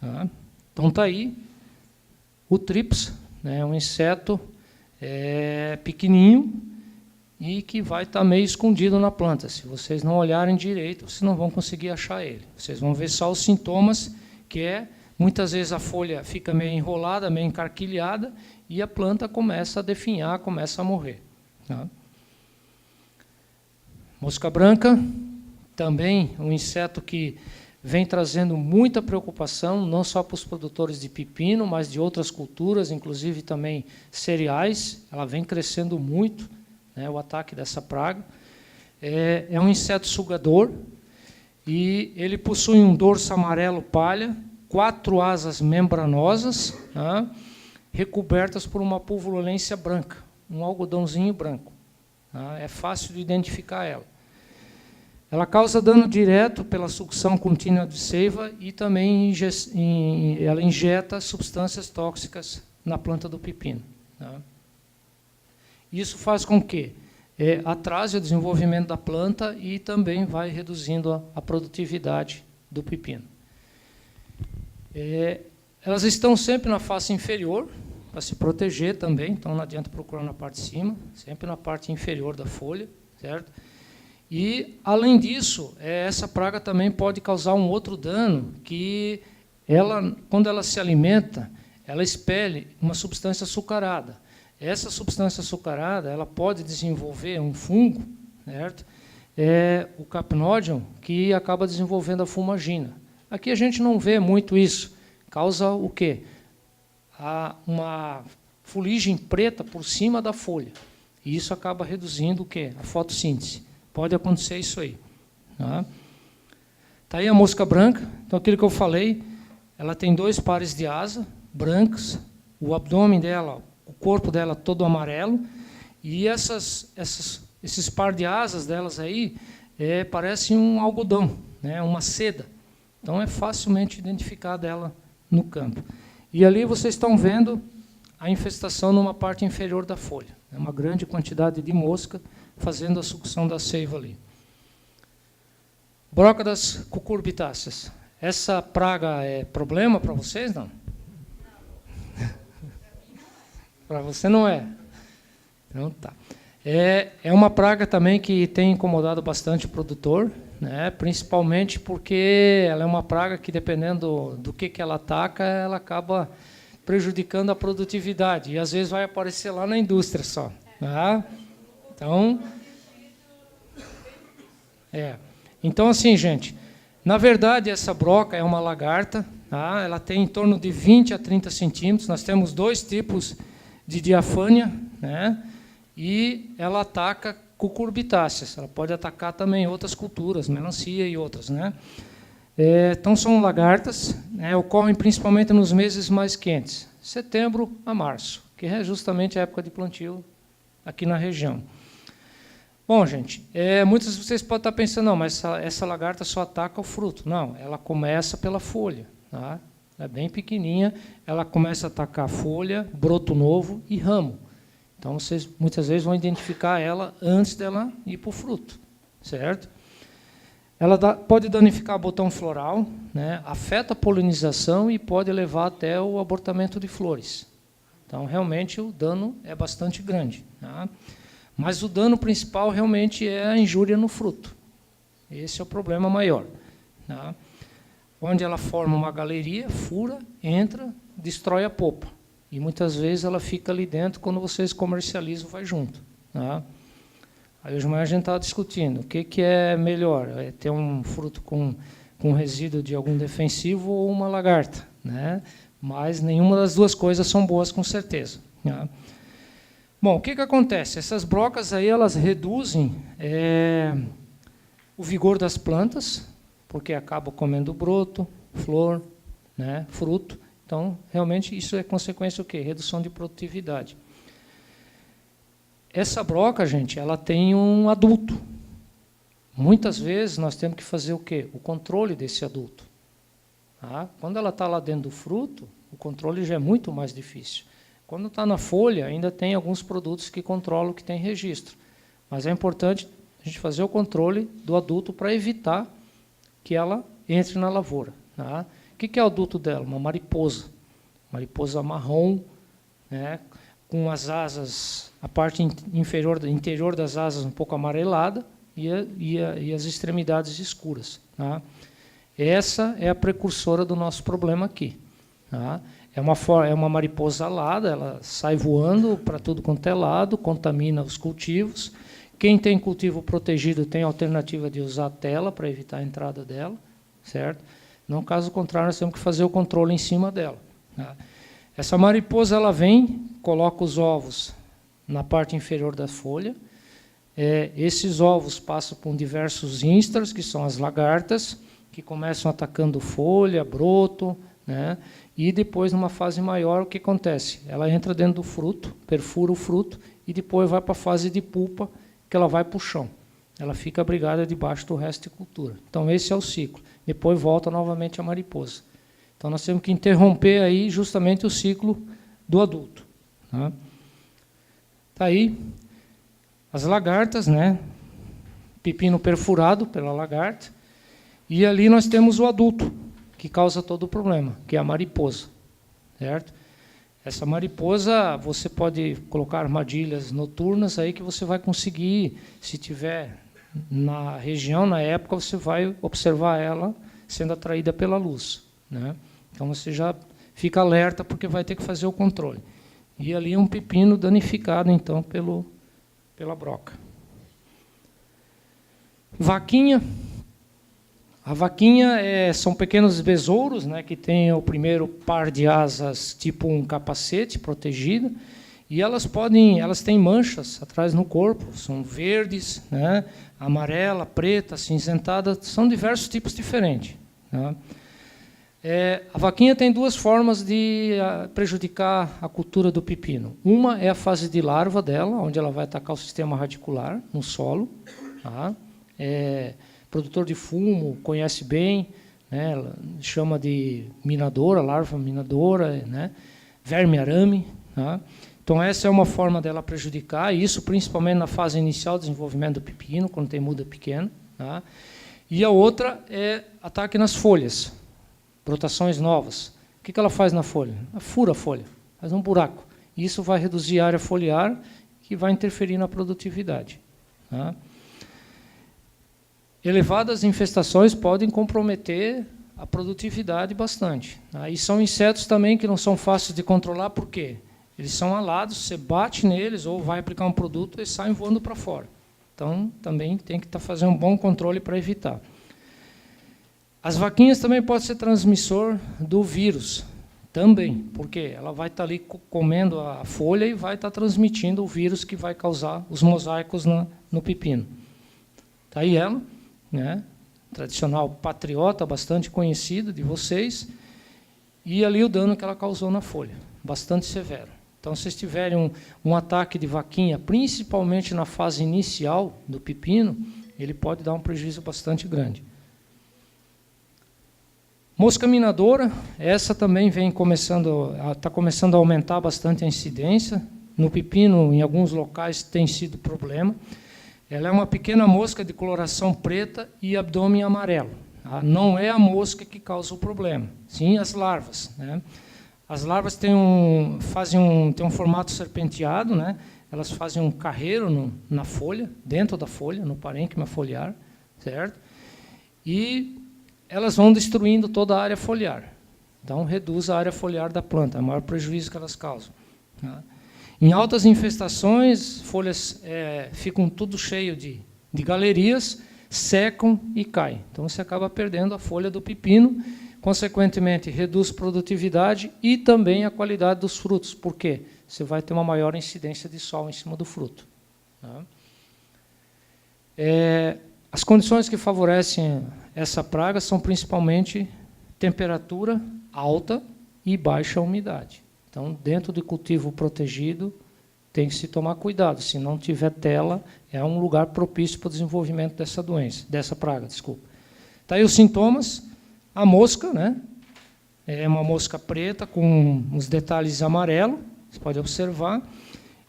Tá? Então, está aí o trips, né, um inseto pequenininho e que vai estar meio escondido na planta. Se vocês não olharem direito, vocês não vão conseguir achar ele. Vocês vão ver só os sintomas, que muitas vezes a folha fica meio enrolada, meio encarquilhada, e a planta começa a definhar, começa a morrer. Tá? Mosca branca, também um inseto que vem trazendo muita preocupação, não só para os produtores de pepino, mas de outras culturas, inclusive também cereais. Ela vem crescendo muito, né, o ataque dessa praga. É um inseto sugador e ele possui um dorso amarelo palha, 4 asas membranosas, tá, recobertas por uma pulvulência branca, um algodãozinho branco. Tá, é fácil de identificar ela. Ela causa dano direto pela sucção contínua de seiva e também ela injeta substâncias tóxicas na planta do pepino. Tá? Isso faz com que atrase o desenvolvimento da planta e também vai reduzindo a produtividade do pepino. Elas estão sempre na face inferior, para se proteger também, então não adianta procurar na parte de cima, sempre na parte inferior da folha, certo? E, além disso, essa praga também pode causar um outro dano, que quando ela se alimenta, ela expele uma substância açucarada. Essa substância açucarada, ela pode desenvolver um fungo, certo? O Capnodium, que acaba desenvolvendo a fumagina. Aqui a gente não vê muito isso. Causa o quê? Uma fuligem preta por cima da folha. E isso acaba reduzindo o quê? A fotossíntese. Pode acontecer isso aí. Tá? Tá aí a mosca branca. Então, aquilo que eu falei, ela tem 2 pares de asa brancos, o abdômen dela, o corpo dela todo amarelo, e esses par de asas delas aí parecem um algodão, né? Uma seda. Então, é facilmente identificar dela no campo. E ali vocês estão vendo a infestação numa parte inferior da folha. É uma grande quantidade de mosca fazendo a sucção da seiva ali. Broca das cucurbitáceas. Essa praga é problema para vocês, não? Para você não é. Então tá. É uma praga também que tem incomodado bastante o produtor, né? Principalmente porque ela é uma praga que, dependendo do que ela ataca, ela acaba prejudicando a produtividade. E às vezes vai aparecer lá na indústria só. Tá? Então, assim, gente, na verdade, essa broca é uma lagarta, tá? Ela tem em torno de 20 a 30 centímetros. Nós temos 2 tipos de diafânia, né? E ela ataca cucurbitáceas. Ela pode atacar também outras culturas, melancia e outras, né? Então, são lagartas, né? Ocorrem principalmente nos meses mais quentes, setembro a março, que é justamente a época de plantio aqui na região. Bom, gente, muitos de vocês podem estar pensando, não, mas essa lagarta só ataca o fruto. Não, ela começa pela folha. Tá? Ela é bem pequenininha, ela começa a atacar folha, broto novo e ramo. Então, vocês muitas vezes vão identificar ela antes dela ir para o fruto, certo? Ela pode danificar o botão floral, né? Afeta a polinização e pode levar até o abortamento de flores. Então, realmente, o dano é bastante grande. Tá? Mas o dano principal realmente é a injúria no fruto. Esse é o problema maior. Tá? Onde ela forma uma galeria, fura, entra, destrói a polpa. E muitas vezes ela fica ali dentro, quando vocês comercializam, vai junto. Tá? Aí hoje de manhã a gente estava discutindo o que é melhor, ter um fruto com resíduo de algum defensivo ou uma lagarta. Né? Mas nenhuma das duas coisas são boas, com certeza. Tá? Bom, o que acontece? Essas brocas aí, elas reduzem o vigor das plantas, porque acabam comendo broto, flor, né, fruto. Então, realmente, isso é consequência do quê? Redução de produtividade. Essa broca, gente, ela tem um adulto. Muitas vezes nós temos que fazer o quê? O controle desse adulto. Tá? Quando ela está lá dentro do fruto, o controle já é muito mais difícil. Quando está na folha, ainda tem alguns produtos que controlam, que tem registro. Mas é importante a gente fazer o controle do adulto para evitar que ela entre na lavoura. Tá? O que é o adulto dela? Uma mariposa. Mariposa marrom, né, com as asas, a parte interior das asas um pouco amarelada e as extremidades escuras. Tá? Essa é a precursora do nosso problema aqui. Tá? É uma mariposa alada, ela sai voando para tudo quanto é lado, contamina os cultivos. Quem tem cultivo protegido tem a alternativa de usar a tela para evitar a entrada dela, certo? Não, caso contrário, nós temos que fazer o controle em cima dela. Tá? Essa mariposa, ela vem, coloca os ovos na parte inferior da folha. Esses ovos passam por diversos instars, que são as lagartas, que começam atacando folha, broto, né? E depois, numa fase maior, o que acontece? Ela entra dentro do fruto, perfura o fruto, e depois vai para a fase de pulpa, que ela vai para o chão. Ela fica abrigada debaixo do resto de cultura. Então, esse é o ciclo. Depois volta novamente a mariposa. Então, nós temos que interromper aí justamente o ciclo do adulto. Tá? Tá aí as lagartas, né? Pepino perfurado pela lagarta. E ali nós temos o adulto, que causa todo o problema, que é a mariposa. Certo? Essa mariposa, você pode colocar armadilhas noturnas aí que você vai conseguir, se tiver na região, na época, você vai observar ela sendo atraída pela luz. Né? Então, você já fica alerta, porque vai ter que fazer o controle. e ali um pepino danificado, então, pela broca. Vaquinha. A vaquinha são pequenos besouros, né, que têm o primeiro par de asas, tipo um capacete protegido, e elas têm manchas atrás no corpo, são verdes, né, amarela, preta, cinzentada, são diversos tipos diferentes. Né. A vaquinha tem duas formas de prejudicar a cultura do pepino. Uma é a fase de larva dela, onde ela vai atacar o sistema radicular no solo. Tá? Produtor de fumo conhece bem, né? Ela chama de minadora, larva minadora, né? Verme-arame. Tá? Então, essa é uma forma dela prejudicar, isso principalmente na fase inicial do desenvolvimento do pepino, quando tem muda pequena. Tá? E a outra é ataque nas folhas, brotações novas. O que ela faz na folha? Ela fura a folha, faz um buraco. Isso vai reduzir a área foliar, que vai interferir na produtividade. Tá? Elevadas infestações podem comprometer a produtividade bastante. Tá? E são insetos também que não são fáceis de controlar, por quê? Eles são alados, você bate neles ou vai aplicar um produto, eles saem voando para fora. Então, também tem que fazer um bom controle para evitar. As vaquinhas também podem ser transmissor do vírus, também, porque ela vai estar ali comendo a folha e vai estar transmitindo o vírus que vai causar os mosaicos no pepino. Está aí ela, né? Tradicional patriota, bastante conhecido de vocês, e ali o dano que ela causou na folha, bastante severo. Então, se vocês tiverem um ataque de vaquinha, principalmente na fase inicial do pepino, ele pode dar um prejuízo bastante grande. Mosca minadora, essa também está começando a aumentar bastante a incidência. No pepino, em alguns locais, tem sido problema. Ela é uma pequena mosca de coloração preta e abdômen amarelo. Tá? Não é a mosca que causa o problema, sim as larvas. Né? As larvas têm um formato serpenteado, né? Elas fazem um carreiro na folha, dentro da folha, no parênquima foliar, certo? E elas vão destruindo toda a área foliar. Então, reduz a área foliar da planta, é o maior prejuízo que elas causam. Tá? Em altas infestações, folhas ficam tudo cheio de galerias, secam e caem. Então, você acaba perdendo a folha do pepino, consequentemente, reduz produtividade e também a qualidade dos frutos. Por quê? Você vai ter uma maior incidência de sol em cima do fruto. Tá? As condições que favorecem essa praga são principalmente temperatura alta e baixa umidade. Então, dentro de cultivo protegido, tem que se tomar cuidado. Se não tiver tela, é um lugar propício para o desenvolvimento dessa praga. Desculpa. Tá aí os sintomas. A mosca, né? É uma mosca preta com os detalhes amarelos, você pode observar.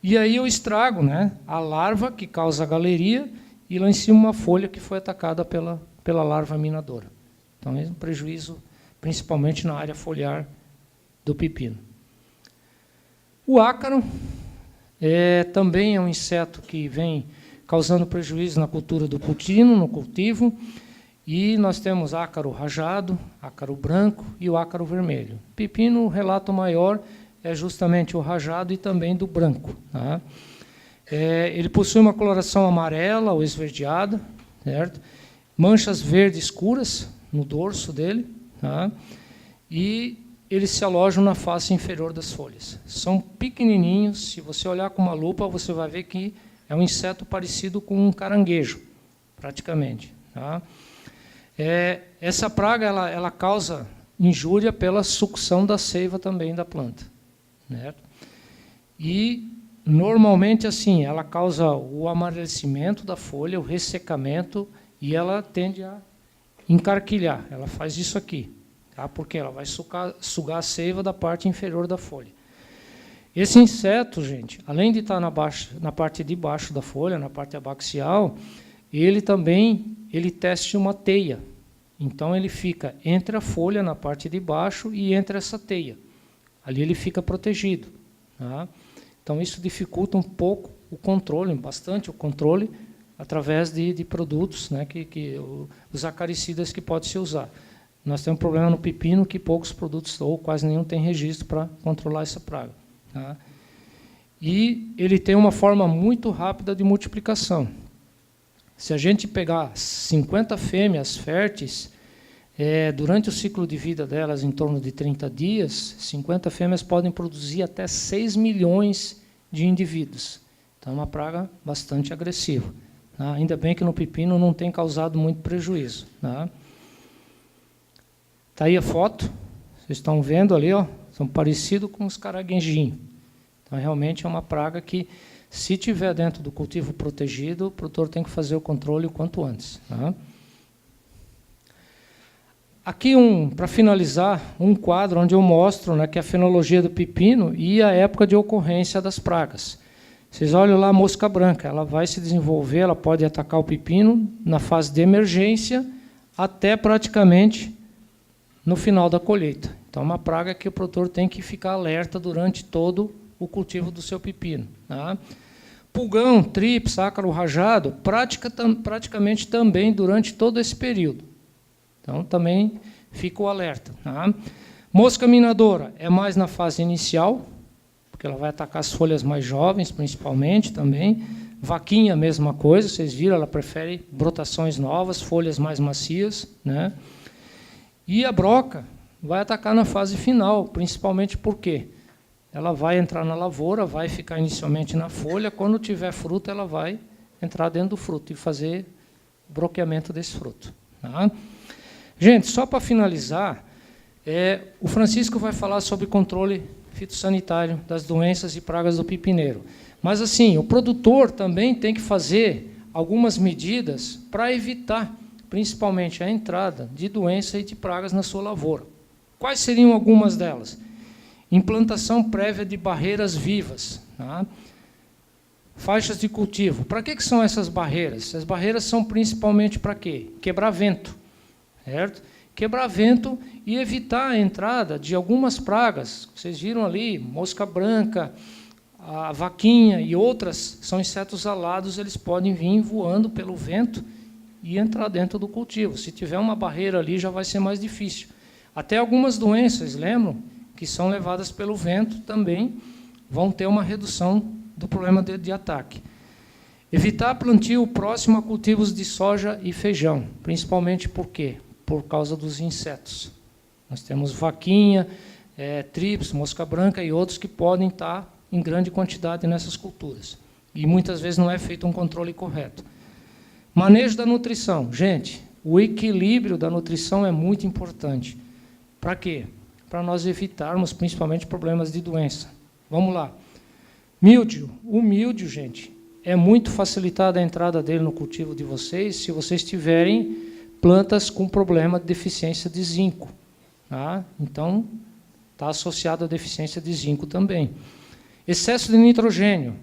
E aí o estrago, né? A larva que causa a galeria e lá em cima uma folha que foi atacada pela larva minadora. Então, é um prejuízo principalmente na área foliar do pepino. O ácaro também é um inseto que vem causando prejuízo na cultura do pepino, no cultivo, e nós temos ácaro rajado, ácaro branco e o ácaro vermelho. Pepino, o relato maior é justamente o rajado e também do branco. Tá? Ele possui uma coloração amarela ou esverdeada, certo? Manchas verdes escuras no dorso dele, tá? E eles se alojam na face inferior das folhas. São pequenininhos, se você olhar com uma lupa, você vai ver que é um inseto parecido com um caranguejo, praticamente. Tá? Essa praga ela causa injúria pela sucção da seiva também da planta. Certo? E, normalmente, assim, ela causa o amarelecimento da folha, o ressecamento, e ela tende a encarquilhar. Ela faz isso aqui, tá? Porque ela vai sugar a seiva da parte inferior da folha. Esse inseto, gente, além de estar na parte de baixo da folha, na parte abaxial, ele também tece uma teia. Então, ele fica entre a folha, na parte de baixo, e entre essa teia. Ali ele fica protegido. Tá? Então, isso dificulta um pouco o controle, bastante o controle, através de produtos, né, os acaricidas que pode se usar. Nós temos um problema no pepino que poucos produtos, ou quase nenhum, tem registro para controlar essa praga. Tá? e ele tem uma forma muito rápida de multiplicação. Se a gente pegar 50 fêmeas férteis, durante o ciclo de vida delas, em torno de 30 dias, 50 fêmeas podem produzir até 6 milhões de indivíduos. Então, é uma praga bastante agressiva. Tá? Ainda bem que no pepino não tem causado muito prejuízo. Tá? Tá aí a foto, vocês estão vendo ali, ó, são parecidos com os caranguejinhos. Então, realmente é uma praga que, se tiver dentro do cultivo protegido, o produtor tem que fazer o controle o quanto antes. Tá? Aqui, para finalizar, um quadro onde eu mostro, né, que é a fenologia do pepino e a época de ocorrência das pragas. Vocês olham lá a mosca branca, ela vai se desenvolver, ela pode atacar o pepino na fase de emergência até praticamente no final da colheita. Então, é uma praga que o produtor tem que ficar alerta durante todo o cultivo do seu pepino. Tá? Pulgão, trips, ácaro rajado, praticamente também durante todo esse período. Então, também fica o alerta. Tá? Mosca minadora é mais na fase inicial, porque ela vai atacar as folhas mais jovens, principalmente, também. Vaquinha, mesma coisa, vocês viram, ela prefere brotações novas, folhas mais macias. Né? E a broca vai atacar na fase final, principalmente porque ela vai entrar na lavoura, vai ficar inicialmente na folha, quando tiver fruto, ela vai entrar dentro do fruto e fazer o broqueamento desse fruto. Tá? Gente, só para finalizar, o Francisco vai falar sobre controle fitossanitário das doenças e pragas do pepineiro. Mas, assim, o produtor também tem que fazer algumas medidas para evitar, principalmente, a entrada de doença e de pragas na sua lavoura. Quais seriam algumas delas? Implantação prévia de barreiras vivas. Tá? Faixas de cultivo. Para que são essas barreiras? Essas barreiras são principalmente para quê? Quebrar vento. Certo? Quebrar vento e evitar a entrada de algumas pragas. Vocês viram ali, mosca branca, a vaquinha e outras, são insetos alados, eles podem vir voando pelo vento e entrar dentro do cultivo. Se tiver uma barreira ali, já vai ser mais difícil. Até algumas doenças, lembram, que são levadas pelo vento, também vão ter uma redução do problema de ataque. Evitar plantio próximo a cultivos de soja e feijão, principalmente por quê? Por causa dos insetos. Nós temos vaquinha, trips, mosca branca e outros que podem estar em grande quantidade nessas culturas. E muitas vezes não é feito um controle correto. Manejo da nutrição. Gente, o equilíbrio da nutrição é muito importante. Para quê? Para nós evitarmos principalmente problemas de doença. Vamos lá. Míldio. O míldio, gente, é muito facilitada a entrada dele no cultivo de vocês se vocês tiverem plantas com problema de deficiência de zinco. Tá? Então, está associado à deficiência de zinco também. Excesso de nitrogênio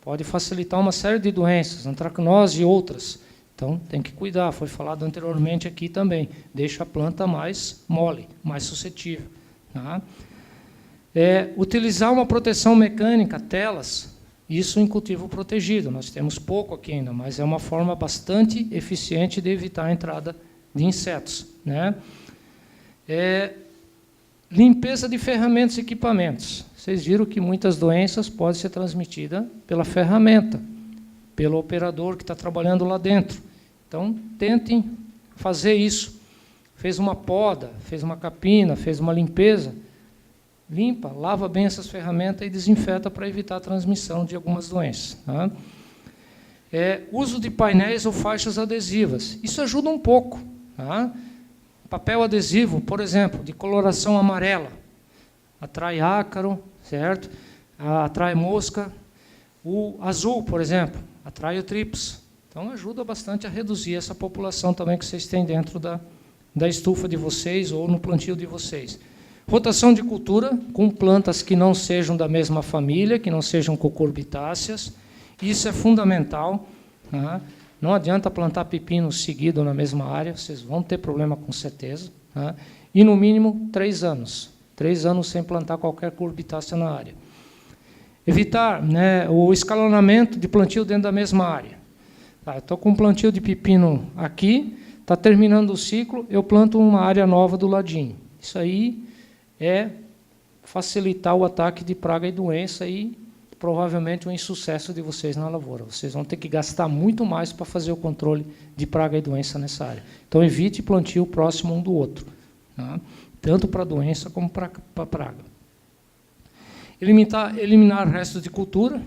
pode facilitar uma série de doenças, antracnose e outras. Então, tem que cuidar, foi falado anteriormente aqui também. Deixa a planta mais mole, mais suscetível. Tá? Utilizar uma proteção mecânica, telas, isso em cultivo protegido. Nós temos pouco aqui ainda, mas é uma forma bastante eficiente de evitar a entrada de insetos. Né? Limpeza de ferramentas e equipamentos. Vocês viram que muitas doenças podem ser transmitidas pela ferramenta, pelo operador que está trabalhando lá dentro. Então, tentem fazer isso. Fez uma poda, fez uma capina, fez uma limpeza, limpa, lava bem essas ferramentas e desinfeta para evitar a transmissão de algumas doenças. Tá? Uso de painéis ou faixas adesivas. Isso ajuda um pouco. Tá? Papel adesivo, por exemplo, de coloração amarela, atrai ácaro, certo? Atrai mosca. O azul, por exemplo, atrai o trips. Então, ajuda bastante a reduzir essa população também que vocês têm dentro da estufa de vocês ou no plantio de vocês. Rotação de cultura com plantas que não sejam da mesma família, que não sejam cucurbitáceas. Isso é fundamental. Tá? Não adianta plantar pepino seguido na mesma área, vocês vão ter problema com certeza. Tá? E, no mínimo, 3 anos. 3 anos sem plantar qualquer cucurbitácea na área. Evitar, né, o escalonamento de plantio dentro da mesma área. Tá, estou com um plantio de pepino aqui, está terminando o ciclo, eu planto uma área nova do ladinho. Isso aí é facilitar o ataque de praga e doença e provavelmente o insucesso de vocês na lavoura. Vocês vão ter que gastar muito mais para fazer o controle de praga e doença nessa área. Então, evite plantio próximo um do outro, tá? Tanto para doença como para praga. Eliminar restos de cultura.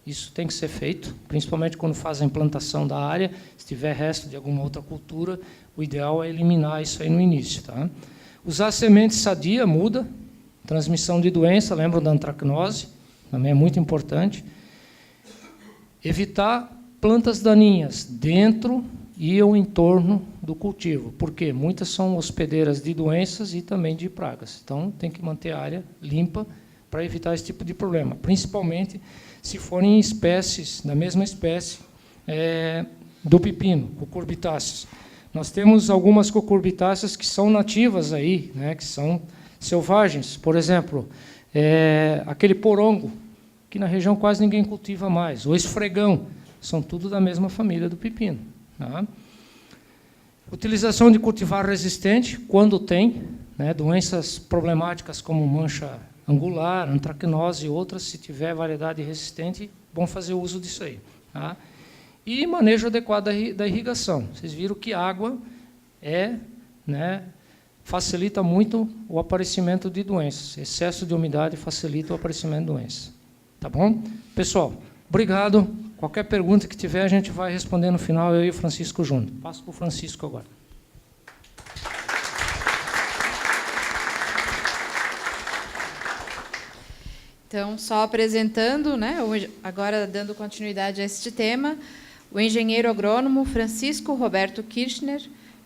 Isso tem que ser feito, principalmente quando faz a implantação da área. Se tiver resto de alguma outra cultura, o ideal é eliminar isso aí no início, tá? Usar semente sadia, muda. Transmissão de doença, lembram da antracnose? Também é muito importante. Evitar plantas daninhas dentro e ou em torno do cultivo, porque muitas são hospedeiras de doenças e também de pragas. Então, tem que manter a área limpa para evitar esse tipo de problema, principalmente se forem espécies, da mesma espécie do pepino, cucurbitáceas. Nós temos algumas cucurbitáceas que são nativas aí, né, que são selvagens. Por exemplo, aquele porongo, que na região quase ninguém cultiva mais, o esfregão, são tudo da mesma família do pepino, tá? Utilização de cultivar resistente, quando tem, né, doenças problemáticas como mancha angular, antracnose e outras, se tiver variedade resistente, bom fazer uso disso aí, tá? E manejo adequado da irrigação. Vocês viram que água facilita muito o aparecimento de doenças. Excesso de umidade facilita o aparecimento de doenças. Tá bom? Pessoal, obrigado. Qualquer pergunta que tiver, a gente vai responder no final, eu e o Francisco junto. Passo para o Francisco agora. Então, só apresentando, né, agora dando continuidade a este tema, o engenheiro agrônomo Francisco Roberto Kirchner,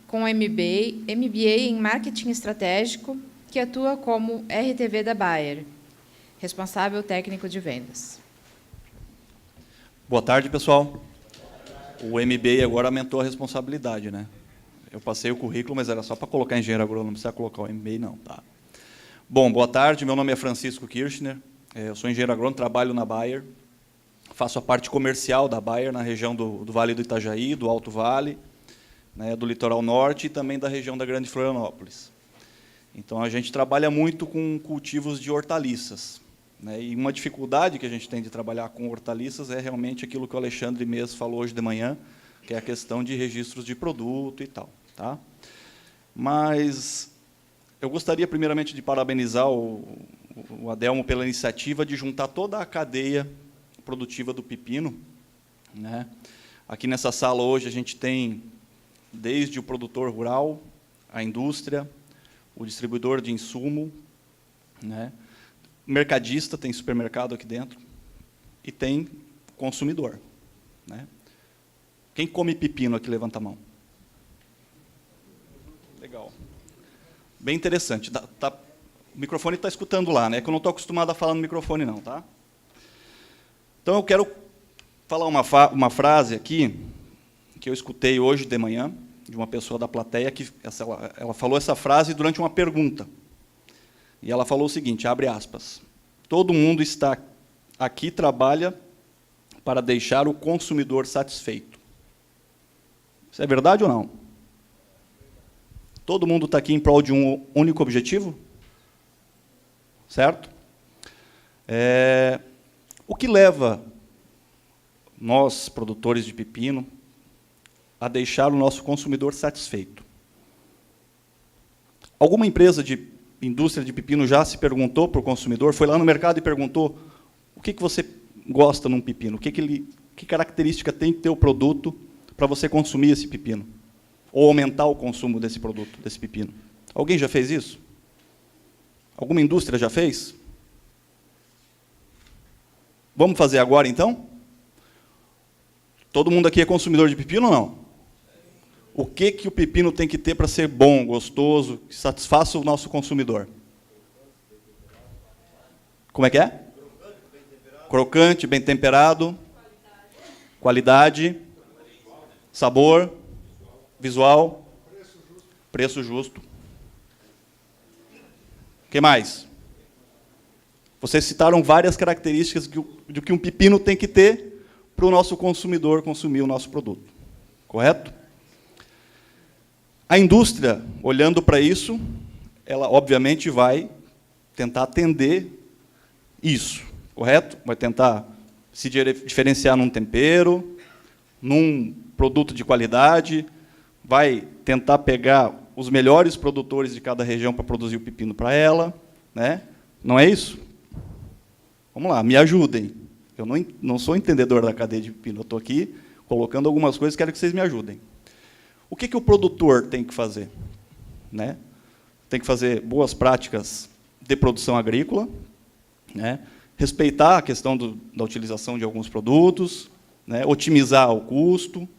com MBA em Marketing Estratégico, que atua como RTV da Bayer, responsável técnico de vendas. Boa tarde, pessoal. O MBA agora aumentou a responsabilidade, né? Eu passei o currículo, mas era só para colocar engenheiro agrônomo, não precisa colocar o MBA, não, tá? Bom, boa tarde, meu nome é Francisco Kirchner, eu sou engenheiro agrônomo, trabalho na Bayer, faço a parte comercial da Bayer na região do Vale do Itajaí, do Alto Vale, né, do Litoral Norte e também da região da Grande Florianópolis. Então, a gente trabalha muito com cultivos de hortaliças, né, e uma dificuldade que a gente tem de trabalhar com hortaliças é realmente aquilo que o Alexandre Mes falou hoje de manhã, que é a questão de registros de produto e tal. Tá? Mas eu gostaria, primeiramente, de parabenizar o Adelmo pela iniciativa de juntar toda a cadeia produtiva do pepino, né? Aqui nessa sala hoje a gente tem desde o produtor rural, a indústria, o distribuidor de insumo, né? O mercadista, tem supermercado aqui dentro, e tem consumidor, né? Quem come pepino aqui, levanta a mão. Legal. Bem interessante. O microfone está escutando lá, né? Que eu não estou acostumado a falar no microfone, não, tá? Então, eu quero falar uma frase aqui que eu escutei hoje de manhã de uma pessoa da plateia que ela falou essa frase durante uma pergunta. E ela falou o seguinte, abre aspas, todo mundo está aqui trabalha para deixar o consumidor satisfeito. Isso é verdade ou não? Todo mundo está aqui em prol de um único objetivo? Certo? O que leva nós, produtores de pepino, a deixar o nosso consumidor satisfeito? Alguma empresa de indústria de pepino já se perguntou para o consumidor, foi lá no mercado e perguntou o que você gosta num pepino, que característica tem que ter o produto para você consumir esse pepino, ou aumentar o consumo desse produto, desse pepino? Alguém já fez isso? Alguma indústria já fez? Vamos fazer agora, então? Todo mundo aqui é consumidor de pepino ou não? O que o pepino tem que ter para ser bom, gostoso, que satisfaça o nosso consumidor? Como é que é? Crocante, bem temperado. Qualidade. Sabor. Visual. Preço justo. O que mais? Vocês citaram várias características do que um pepino tem que ter para o nosso consumidor consumir o nosso produto. Correto? A indústria, olhando para isso, ela obviamente vai tentar atender isso. correto? Vai tentar se diferenciar num tempero, num produto de qualidade, vai tentar pegar os melhores produtores de cada região para produzir o pepino para ela, né? Não é isso? Vamos lá, me ajudem. Eu não sou entendedor da cadeia de pepino, eu estou aqui colocando algumas coisas, quero que vocês me ajudem. O que o produtor tem que fazer? Né? Tem que fazer boas práticas de produção agrícola, né? Respeitar a questão da utilização de alguns produtos, né? Otimizar o custo,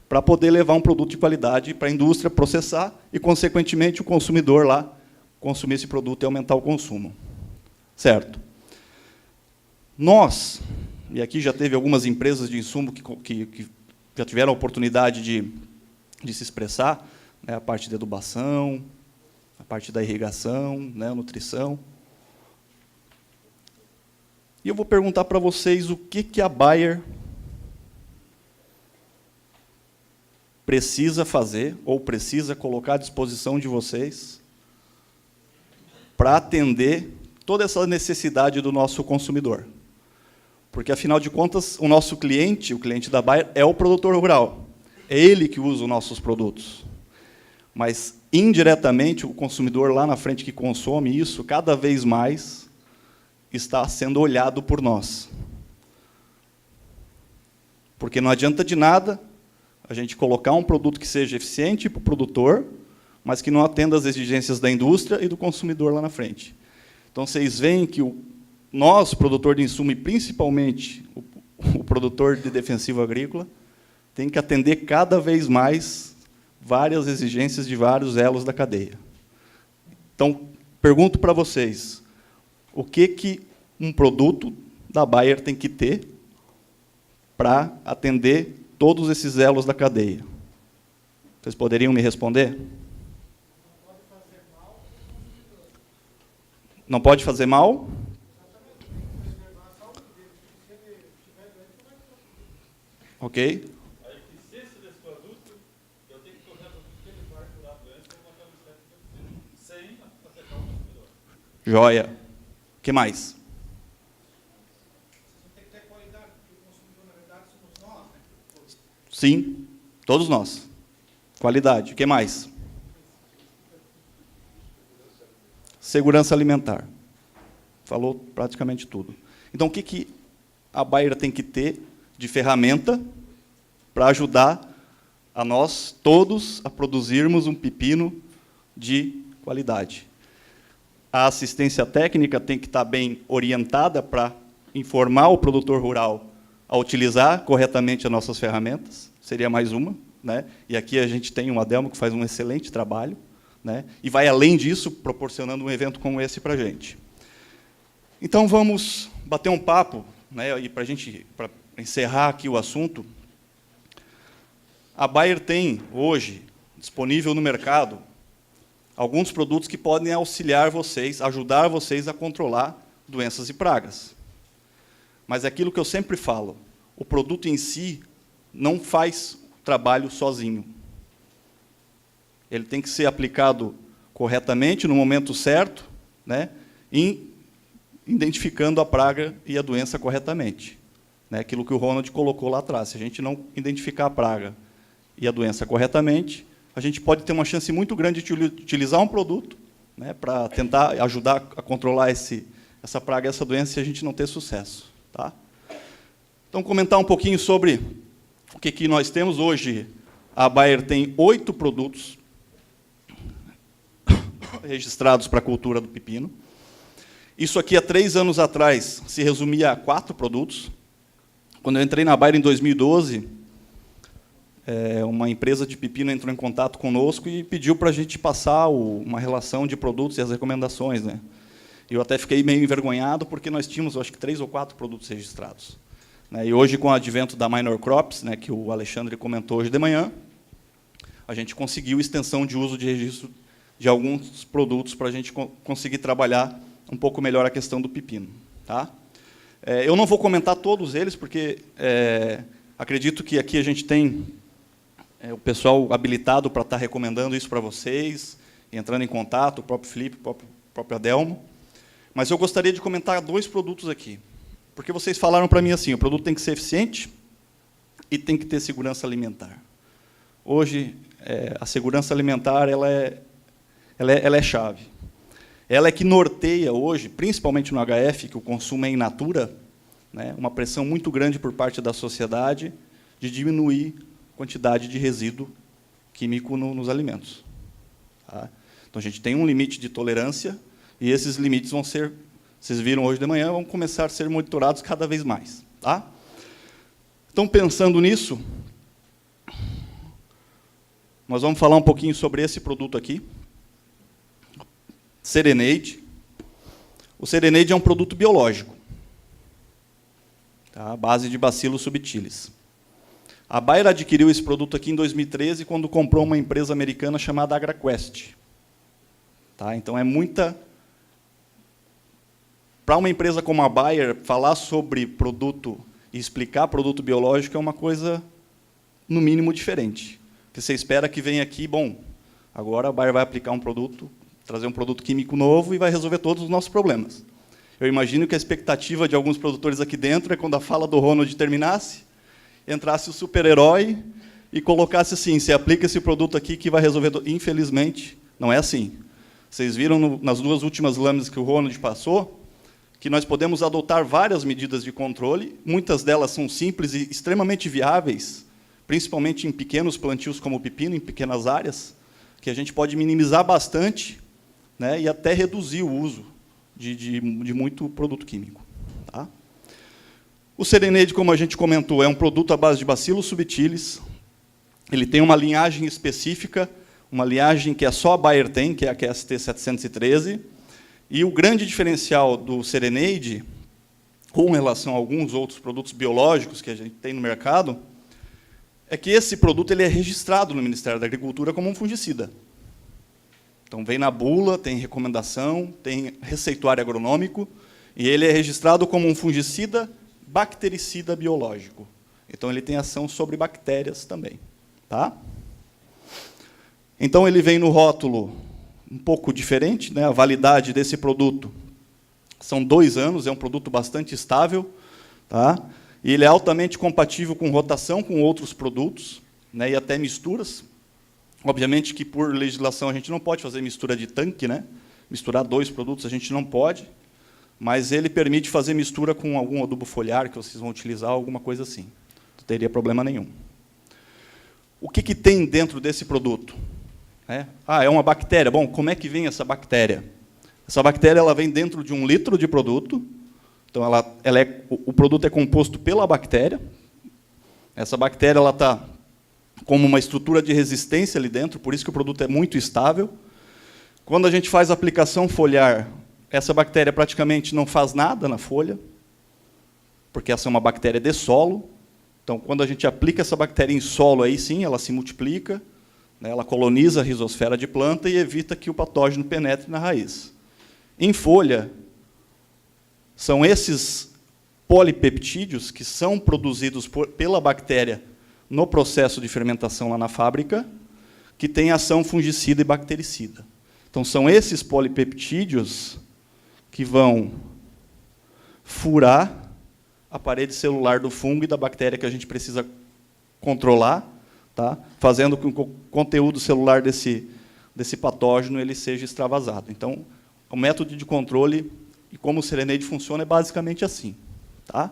para poder levar um produto de qualidade para a indústria processar e, consequentemente, o consumidor lá consumir esse produto e aumentar o consumo. Certo? Nós, e aqui já teve algumas empresas de insumo que já tiveram a oportunidade de se expressar, né, a parte de adubação, a parte da irrigação, né, nutrição. E eu vou perguntar para vocês o que a Bayer precisa fazer, ou precisa colocar à disposição de vocês, para atender toda essa necessidade do nosso consumidor. Porque, afinal de contas, o nosso cliente, o cliente da Bayer, é o produtor rural. É ele que usa os nossos produtos. Mas, indiretamente, o consumidor lá na frente que consome isso, cada vez mais, está sendo olhado por nós. Porque não adianta de nada a gente colocar um produto que seja eficiente para o produtor, mas que não atenda às exigências da indústria e do consumidor lá na frente. Então, vocês veem que nós, produtor de insumo, e principalmente o produtor de defensivo agrícola, tem que atender cada vez mais várias exigências de vários elos da cadeia. Então, pergunto para vocês, o que um produto da Bayer tem que ter para atender todos esses elos da cadeia? Vocês poderiam me responder? Não pode fazer mal? Ok? Joia. O que mais? Sim, todos nós. Qualidade. O que mais? Segurança alimentar. Falou praticamente tudo. Então, o que a Bayer tem que ter de ferramenta para ajudar a nós todos a produzirmos um pepino de qualidade? A assistência técnica tem que estar bem orientada para informar o produtor rural a utilizar corretamente as nossas ferramentas, seria mais uma, né? E aqui a gente tem uma Adelmo que faz um excelente trabalho, né? E vai além disso, proporcionando um evento como esse para a gente. Então, vamos bater um papo, né? E para encerrar aqui o assunto, a Bayer tem, hoje, disponível no mercado, alguns produtos que podem auxiliar vocês, ajudar vocês a controlar doenças e pragas. Mas é aquilo que eu sempre falo, o produto em si não faz trabalho sozinho. Ele tem que ser aplicado corretamente, no momento certo, né, identificando a praga e a doença corretamente. Né, aquilo que o Ronald colocou lá atrás. Se a gente não identificar a praga e a doença corretamente, a gente pode ter uma chance muito grande de utilizar um produto, né, para tentar ajudar a controlar essa praga e essa doença, e a gente não ter sucesso. Tá? Então, comentar um pouquinho sobre o que nós temos hoje. A Bayer tem 8 produtos registrados para a cultura do pepino. Isso aqui, há 3 anos atrás, se resumia a 4 produtos. Quando eu entrei na Bayer em 2012, uma empresa de pepino entrou em contato conosco e pediu para a gente passar uma relação de produtos e as recomendações, né? Eu até fiquei meio envergonhado, porque nós tínhamos, acho que, 3 ou 4 produtos registrados. E hoje, com o advento da Minor Crops, né, que o Alexandre comentou hoje de manhã, a gente conseguiu extensão de uso de registro de alguns produtos para a gente conseguir trabalhar um pouco melhor a questão do pepino. Tá? Eu não vou comentar todos eles, porque acredito que aqui a gente tem o pessoal habilitado para estar recomendando isso para vocês, entrando em contato, o próprio Felipe, o próprio Adelmo. Mas eu gostaria de comentar 2 produtos aqui. Porque vocês falaram para mim assim, o produto tem que ser eficiente e tem que ter segurança alimentar. Hoje, a segurança alimentar ela é chave. Ela é que norteia hoje, principalmente no HF, que o consumo é in natura, né, uma pressão muito grande por parte da sociedade de diminuir a quantidade de resíduo químico nos alimentos. Tá? Então, a gente tem um limite de tolerância, e esses limites vão ser, vocês viram hoje de manhã, vão começar a ser monitorados cada vez mais. Tá? Então, pensando nisso, nós vamos falar um pouquinho sobre esse produto aqui, Serenade. O Serenade é um produto biológico, tá? À base de Bacillus subtilis. A Bayer adquiriu esse produto aqui em 2013, quando comprou uma empresa americana chamada AgraQuest. Tá? Então, para uma empresa como a Bayer, falar sobre produto e explicar produto biológico é uma coisa, no mínimo, diferente. Porque você espera que venha aqui, bom, agora a Bayer vai aplicar um produto, trazer um produto químico novo e vai resolver todos os nossos problemas. Eu imagino que a expectativa de alguns produtores aqui dentro é, quando a fala do Ronald terminasse, entrasse o super-herói e colocasse assim, você aplica esse produto aqui que vai resolver... Infelizmente, não é assim. Vocês viram nas duas últimas lâminas que o Ronald passou, que nós podemos adotar várias medidas de controle, muitas delas são simples e extremamente viáveis, principalmente em pequenos plantios como o pepino, em pequenas áreas, que a gente pode minimizar bastante, né, e até reduzir o uso de muito produto químico. Tá? O Serenade, como a gente comentou, é um produto à base de Bacillus subtilis. Ele tem uma linhagem específica, uma linhagem que só a Bayer tem, que é a QST 713. E o grande diferencial do Serenade, com relação a alguns outros produtos biológicos que a gente tem no mercado, é que esse produto ele é registrado no Ministério da Agricultura como um fungicida. Então, vem na bula, tem recomendação, tem receituário agronômico, e ele é registrado como um fungicida bactericida biológico. Então, ele tem ação sobre bactérias também. Tá? Então, ele vem no rótulo um pouco diferente, né? A validade desse produto são 2 anos, é um produto bastante estável, tá? E ele é altamente compatível com rotação com outros produtos, né? E até misturas. Obviamente que, por legislação, a gente não pode fazer mistura de tanque, né? Misturar 2 produtos a gente não pode, mas ele permite fazer mistura com algum adubo foliar que vocês vão utilizar, alguma coisa assim. Não teria problema nenhum. O que tem dentro desse produto? É uma bactéria. Bom, como é que vem essa bactéria? Essa bactéria ela vem dentro de 1 litro de produto. Então, o produto é composto pela bactéria. Essa bactéria está como uma estrutura de resistência ali dentro, por isso que o produto é muito estável. Quando a gente faz a aplicação foliar, essa bactéria praticamente não faz nada na folha, porque essa é uma bactéria de solo. Então, quando a gente aplica essa bactéria em solo, aí sim, ela se multiplica, né, ela coloniza a rizosfera de planta e evita que o patógeno penetre na raiz. Em folha, são esses polipeptídeos que são produzidos pela bactéria no processo de fermentação lá na fábrica, que tem ação fungicida e bactericida. Então, são esses polipeptídeos que vão furar a parede celular do fungo e da bactéria que a gente precisa controlar, tá? Fazendo com que o conteúdo celular desse patógeno ele seja extravasado. Então, o método de controle e como o Serenade funciona é basicamente assim. Tá?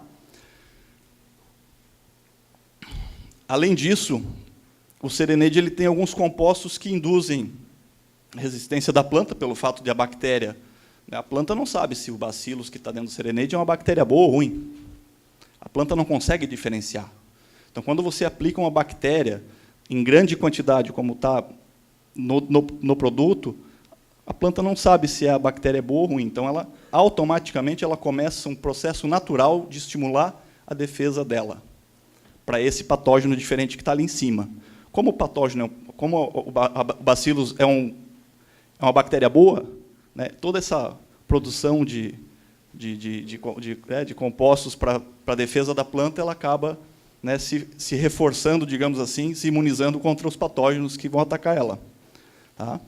Além disso, o Serenade ele tem alguns compostos que induzem resistência da planta, pelo fato de a bactéria... A planta não sabe se o bacillus que está dentro do Serenade é uma bactéria boa ou ruim. A planta não consegue diferenciar. Então, quando você aplica uma bactéria em grande quantidade, como está no produto, a planta não sabe se a bactéria é boa ou ruim. Então, automaticamente ela começa um processo natural de estimular a defesa dela para esse patógeno diferente que está ali em cima. Como o patógeno, como o bacillus é uma bactéria boa, né, toda essa produção de compostos para a defesa da planta, ela acaba, né, se reforçando, digamos assim, se imunizando contra os patógenos que vão atacar ela. Tá?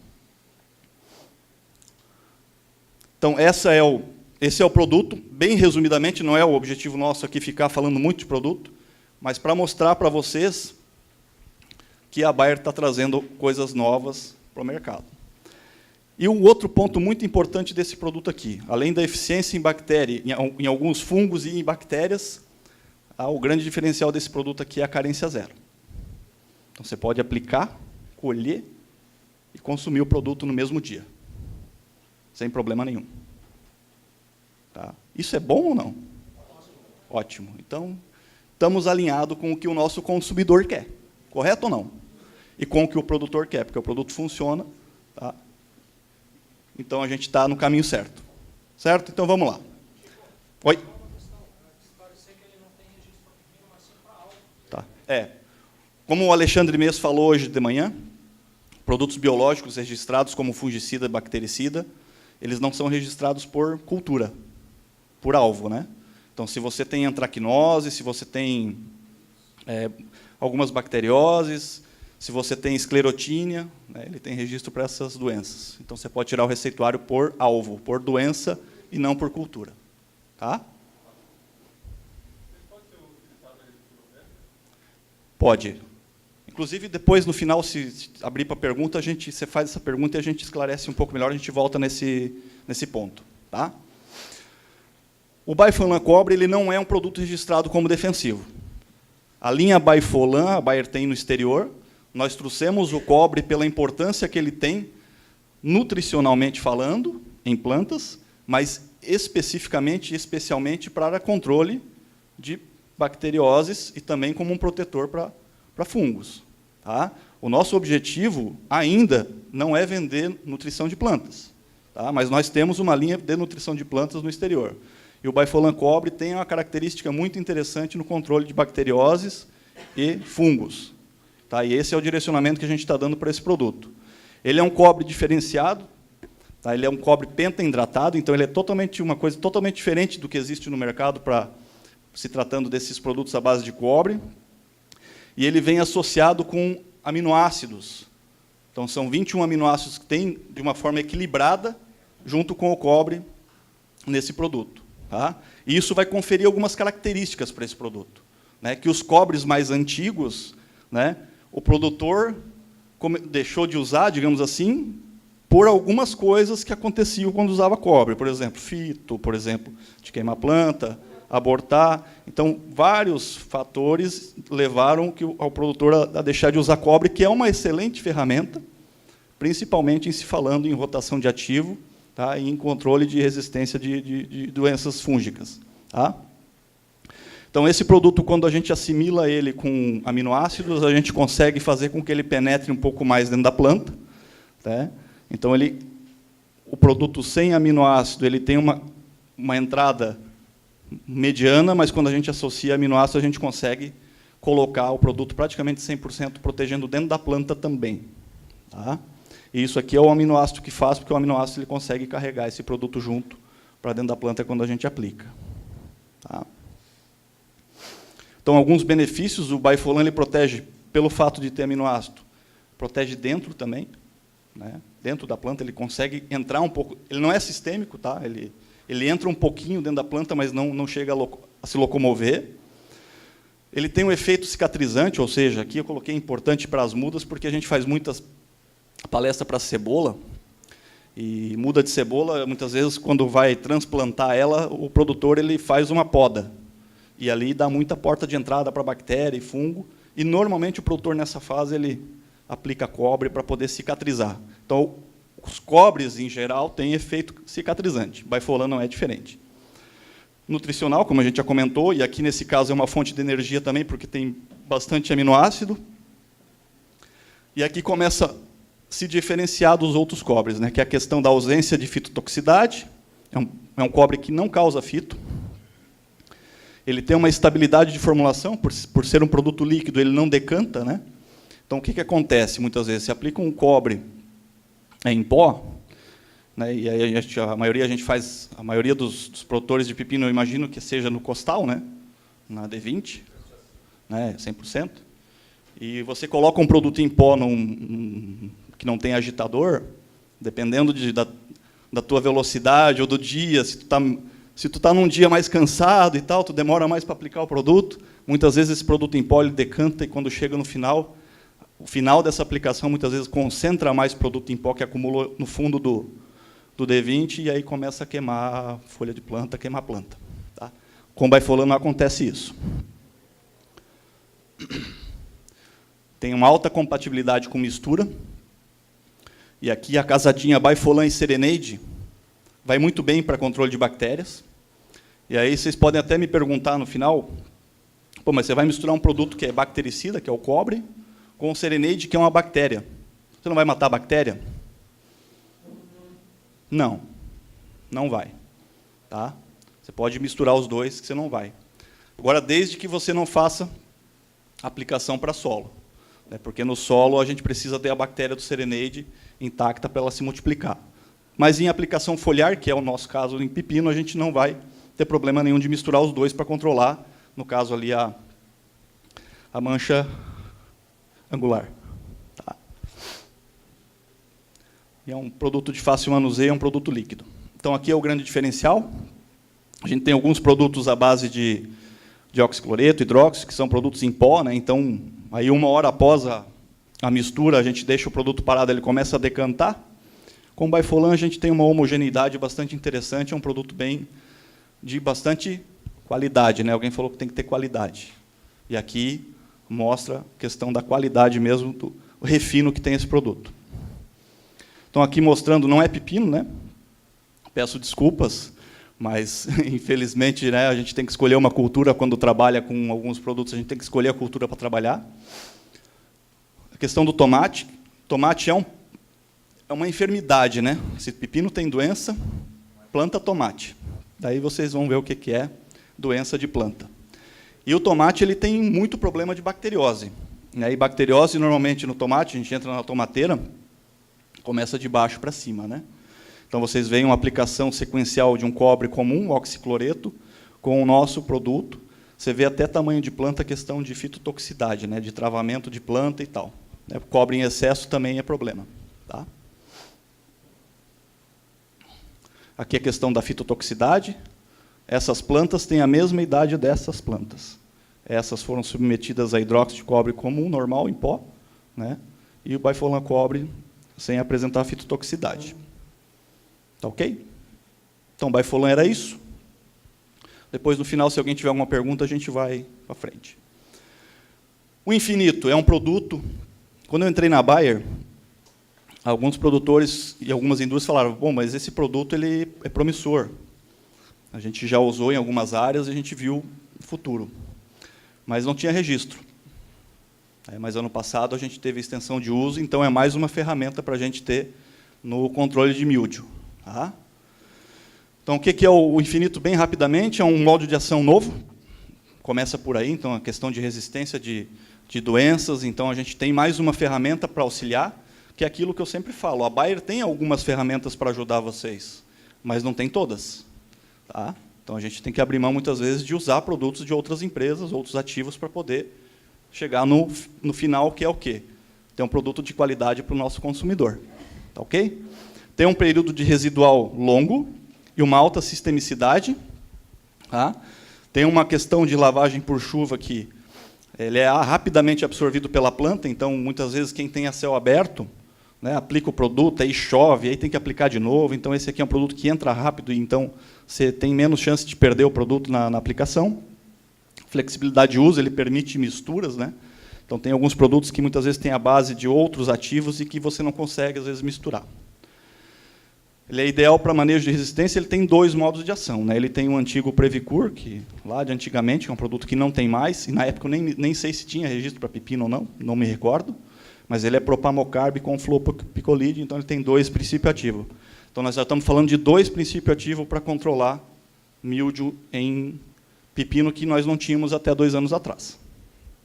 Então, essa é esse é o produto, bem resumidamente, não é o objetivo nosso aqui ficar falando muito de produto, mas para mostrar para vocês que a Bayer está trazendo coisas novas para o mercado. E o outro ponto muito importante desse produto aqui, além da eficiência em bactéria, em alguns fungos e em bactérias, o grande diferencial desse produto aqui é a carência zero. Então, você pode aplicar, colher e consumir o produto no mesmo dia, sem problema nenhum. Tá? Isso é bom ou não? Ótimo. Então, estamos alinhados com o que o nosso consumidor quer. Correto ou não? E com o que o produtor quer, porque o produto funciona. Tá? Então, a gente está no caminho certo. Certo? Então, vamos lá. Oi? Tá. Como o Alexandre mesmo falou hoje de manhã, produtos biológicos registrados como fungicida e bactericida, eles não são registrados por cultura, por alvo, né? Então, se você tem antracnose, se você tem algumas bacterioses, se você tem esclerotínia, né, ele tem registro para essas doenças. Então, você pode tirar o receituário por alvo, por doença e não por cultura. Tá? Pode. Inclusive, depois, no final, se abrir para pergunta, você faz essa pergunta e a gente esclarece um pouco melhor, a gente volta nesse ponto. Tá? O Baifolan Cobre ele não é um produto registrado como defensivo. A linha Baifolan, a Bayer tem no exterior, nós trouxemos o cobre pela importância que ele tem, nutricionalmente falando, em plantas, mas especificamente e especialmente para controle de bacterioses e também como um protetor para fungos. Tá? O nosso objetivo ainda não é vender nutrição de plantas, tá? Mas nós temos uma linha de nutrição de plantas no exterior. E o Baifolan Cobre tem uma característica muito interessante no controle de bacterioses e fungos. Tá? E esse é o direcionamento que a gente está dando para esse produto. Ele é um cobre diferenciado, tá? Ele é um cobre pentaidratado, então ele é uma coisa totalmente diferente do que existe no mercado se tratando desses produtos à base de cobre. E ele vem associado com aminoácidos. Então, são 21 aminoácidos que tem de uma forma equilibrada junto com o cobre nesse produto. Tá? E isso vai conferir algumas características para esse produto. Né? Que os cobres mais antigos, né, o produtor deixou de usar, digamos assim, por algumas coisas que aconteciam quando usava cobre. Por exemplo, fito, por exemplo, de queimar planta, abortar. Então, vários fatores levaram ao produtor a deixar de usar cobre, que é uma excelente ferramenta, principalmente em se falando em rotação de ativo, tá, e em controle de resistência de doenças fúngicas. Tá? Então, esse produto, quando a gente assimila ele com aminoácidos, a gente consegue fazer com que ele penetre um pouco mais dentro da planta. Tá? Então, o produto sem aminoácido ele tem uma entrada mediana, mas quando a gente associa aminoácido, a gente consegue colocar o produto praticamente 100% protegendo dentro da planta também. Tá? E isso aqui é o aminoácido que faz, porque o aminoácido ele consegue carregar esse produto junto para dentro da planta quando a gente aplica. Tá? Então, alguns benefícios, o Baifolan ele protege pelo fato de ter aminoácido, protege dentro também, né? Dentro da planta ele consegue entrar um pouco, ele não é sistêmico, tá? Ele entra um pouquinho dentro da planta, mas não chega a se locomover. Ele tem um efeito cicatrizante, ou seja, aqui eu coloquei importante para as mudas, porque a gente faz muitas palestras para cebola, e muda de cebola, muitas vezes, quando vai transplantar ela, o produtor ele faz uma poda. E ali dá muita porta de entrada para bactéria e fungo, e normalmente o produtor, nessa fase, ele aplica cobre para poder cicatrizar. Então, os cobres, em geral, têm efeito cicatrizante. Baifolan não é diferente. Nutricional, como a gente já comentou, e aqui, nesse caso, é uma fonte de energia também, porque tem bastante aminoácido. E aqui começa a se diferenciar dos outros cobres, né, que é a questão da ausência de fitotoxicidade. É um cobre que não causa fito. Ele tem uma estabilidade de formulação, por ser um produto líquido, ele não decanta. Né? Então, o que acontece? Muitas vezes, se aplica um cobre em pó, né, e aí a maioria dos produtores de pepino, eu imagino que seja no costal, né, na D20, né, 100%, e você coloca um produto em pó que não tem agitador, dependendo da tua velocidade ou do dia, se tu tá num dia mais cansado e tal, tu demora mais para aplicar o produto, muitas vezes esse produto em pó ele decanta e quando chega no final, o final dessa aplicação muitas vezes concentra mais produto em pó que acumulou no fundo do D20 e aí começa a queimar a folha de planta, queimar a planta. Tá? Com o Bifolan não acontece isso. Tem uma alta compatibilidade com mistura. E aqui a casadinha Bifolan e Serenade vai muito bem para controle de bactérias. E aí vocês podem até me perguntar no final, pô, mas você vai misturar um produto que é bactericida, que é o cobre, com o Serenade, que é uma bactéria. Você não vai matar a bactéria? Não, não vai. Tá? Você pode misturar os dois, que você não vai. Agora, desde que você não faça aplicação para solo. Né? Porque no solo a gente precisa ter a bactéria do Serenade intacta para ela se multiplicar. Mas em aplicação foliar, que é o nosso caso em pepino, a gente não vai ter problema nenhum de misturar os dois para controlar, no caso ali, a mancha angular. Tá? E é um produto de fácil manuseio, é um produto líquido. Então, aqui é o grande diferencial. A gente tem alguns produtos à base de oxicloreto, hidróxido, que são produtos em pó. Né? Então, aí 1 hora após a mistura, a gente deixa o produto parado, ele começa a decantar. Com o Bifolan, a gente tem uma homogeneidade bastante interessante, é um produto de bastante qualidade. Né? Alguém falou que tem que ter qualidade. E aqui mostra a questão da qualidade mesmo, do refino que tem esse produto. Então, aqui mostrando, não é pepino, né? Peço desculpas, mas, infelizmente, né, a gente tem que escolher uma cultura quando trabalha com alguns produtos, a gente tem que escolher a cultura para trabalhar. A questão do tomate. Tomate é uma enfermidade, né? Se pepino tem doença, planta tomate. Daí vocês vão ver o que é doença de planta. E o tomate ele tem muito problema de bacteriose. E bacteriose, normalmente, no tomate, a gente entra na tomateira, começa de baixo para cima. Né? Então, vocês veem uma aplicação sequencial de um cobre comum, oxicloreto, com o nosso produto. Você vê até tamanho de planta, questão de fitotoxicidade, né? De travamento de planta e tal. Cobre em excesso também é problema. Tá? Aqui a questão da fitotoxicidade. Essas plantas têm a mesma idade dessas plantas. Essas foram submetidas a hidróxido de cobre comum, normal, em pó, né? E o Bifolan cobre sem apresentar fitotoxicidade. Tá ok? Então, o Bifolan era isso. Depois, no final, se alguém tiver alguma pergunta, a gente vai para frente. O Infinito é um produto... Quando eu entrei na Bayer, alguns produtores e algumas indústrias falaram, bom, mas esse produto ele é promissor. A gente já usou em algumas áreas e a gente viu o futuro. Mas não tinha registro. Mas ano passado a gente teve extensão de uso, então é mais uma ferramenta para a gente ter no controle de míldio. Tá? Então, o que é o Infinito, bem rapidamente? É um modo de ação novo. Começa por aí, então, a questão de resistência de doenças. Então, a gente tem mais uma ferramenta para auxiliar, que é aquilo que eu sempre falo. A Bayer tem algumas ferramentas para ajudar vocês, mas não tem todas. Tá? Então, a gente tem que abrir mão, muitas vezes, de usar produtos de outras empresas, outros ativos, para poder chegar no final, que é o quê? Ter um produto de qualidade para o nosso consumidor. Tá ok? Tem um período de residual longo e uma alta sistemicidade. Tá? Tem uma questão de lavagem por chuva que ele é rapidamente absorvido pela planta, então, muitas vezes, quem tem a céu aberto, né, aplica o produto, aí chove, aí tem que aplicar de novo. Então, esse aqui é um produto que entra rápido, e então você tem menos chance de perder o produto na aplicação. Flexibilidade de uso, ele permite misturas. Né? Então, tem alguns produtos que, muitas vezes, têm a base de outros ativos e que você não consegue, às vezes, misturar. Ele é ideal para manejo de resistência, ele tem 2 modos de ação. Né? Ele tem um antigo Previcur, que lá de antigamente, que é um produto que não tem mais, e na época eu nem sei se tinha registro para pepino ou não me recordo, mas ele é propamocarb com fluopicolide, então ele tem 2 princípios ativos. Então nós já estamos falando de 2 princípios ativos para controlar míldio em pepino que nós não tínhamos até 2 anos atrás.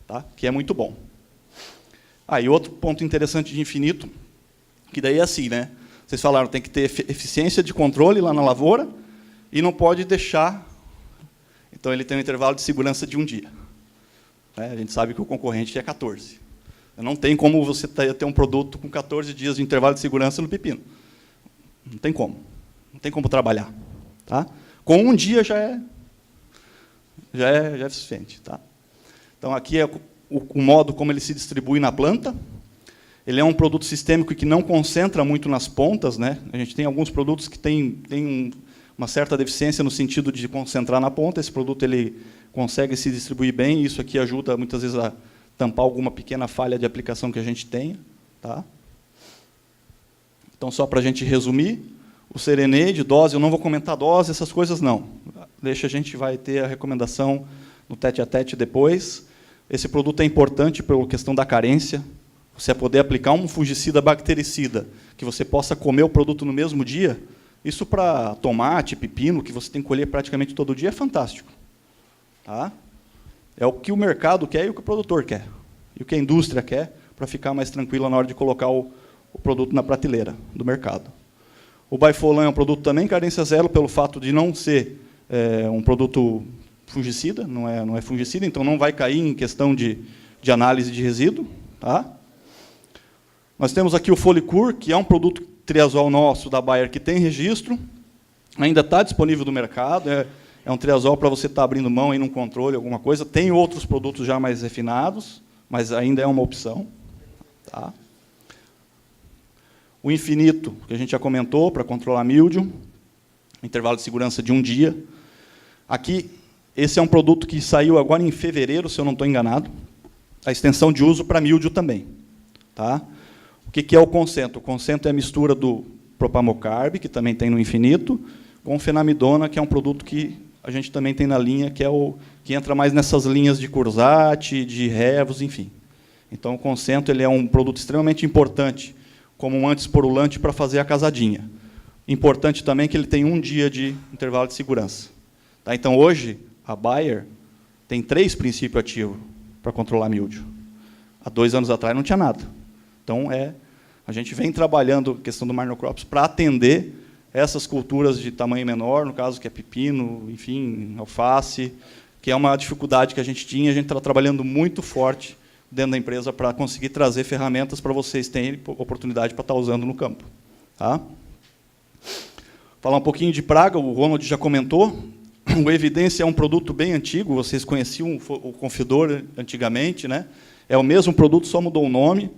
Tá? Que é muito bom. E outro ponto interessante de Infinito, que daí é assim, né? Vocês falaram, tem que ter eficiência de controle lá na lavoura e não pode deixar... Então, ele tem um intervalo de segurança de 1 dia. A gente sabe que o concorrente é 14. Não tem como você ter um produto com 14 dias de intervalo de segurança no pepino. Não tem como. Não tem como trabalhar. Tá? Com um dia já é suficiente. Tá? Então, aqui é o modo como ele se distribui na planta. Ele é um produto sistêmico que não concentra muito nas pontas. Né? A gente tem alguns produtos que têm uma certa deficiência no sentido de concentrar na ponta. Esse produto ele consegue se distribuir bem, e isso aqui ajuda, muitas vezes, a tampar alguma pequena falha de aplicação que a gente tenha. Tá? Então, só para a gente resumir, o Serenade, dose, eu não vou comentar dose, essas coisas não. Deixa, a gente vai ter a recomendação no tete-a-tete depois. Esse produto é importante pela questão da carência. Você poder aplicar um fungicida bactericida, que você possa comer o produto no mesmo dia, isso para tomate, pepino, que você tem que colher praticamente todo dia, é fantástico. Tá? É o que o mercado quer e o que o produtor quer. E o que a indústria quer, para ficar mais tranquila na hora de colocar o produto na prateleira do mercado. O Bifolan é um produto também carência zero, pelo fato de não ser um produto fungicida, não é fungicida, então não vai cair em questão de análise de resíduo. Tá? Nós temos aqui o Folicur, que é um produto triazol nosso, da Bayer, que tem registro, ainda está disponível no mercado, é um triazol para você estar abrindo mão aí num controle, alguma coisa. Tem outros produtos já mais refinados, mas ainda é uma opção. Tá? O Infinito, que a gente já comentou, para controlar míldio, intervalo de segurança de 1 dia. Aqui, esse é um produto que saiu agora em fevereiro, se eu não estou enganado, a extensão de uso para míldio também. Tá? O que é o Concentro? O Concentro é a mistura do Propamocarb, que também tem no Infinito, com Fenamidona, que é um produto que a gente também tem na linha, que é o que entra mais nessas linhas de Cursat, de Revus, enfim. Então, o Concentro ele é um produto extremamente importante, como um antisporulante para fazer a casadinha. Importante também que ele tem 1 dia de intervalo de segurança. Tá? Então, hoje, a Bayer tem 3 princípios ativos para controlar míldio. Há 2 anos atrás não tinha nada. Então, a gente vem trabalhando a questão do Marnocrops para atender essas culturas de tamanho menor, no caso que é pepino, enfim, alface, que é uma dificuldade que a gente tinha, a gente está trabalhando muito forte dentro da empresa para conseguir trazer ferramentas para vocês terem oportunidade para estar usando no campo. Tá? Falar um pouquinho de praga, o Ronald já comentou. O Evidência é um produto bem antigo, vocês conheciam o Confidor antigamente, né? É o mesmo produto, só mudou o nome.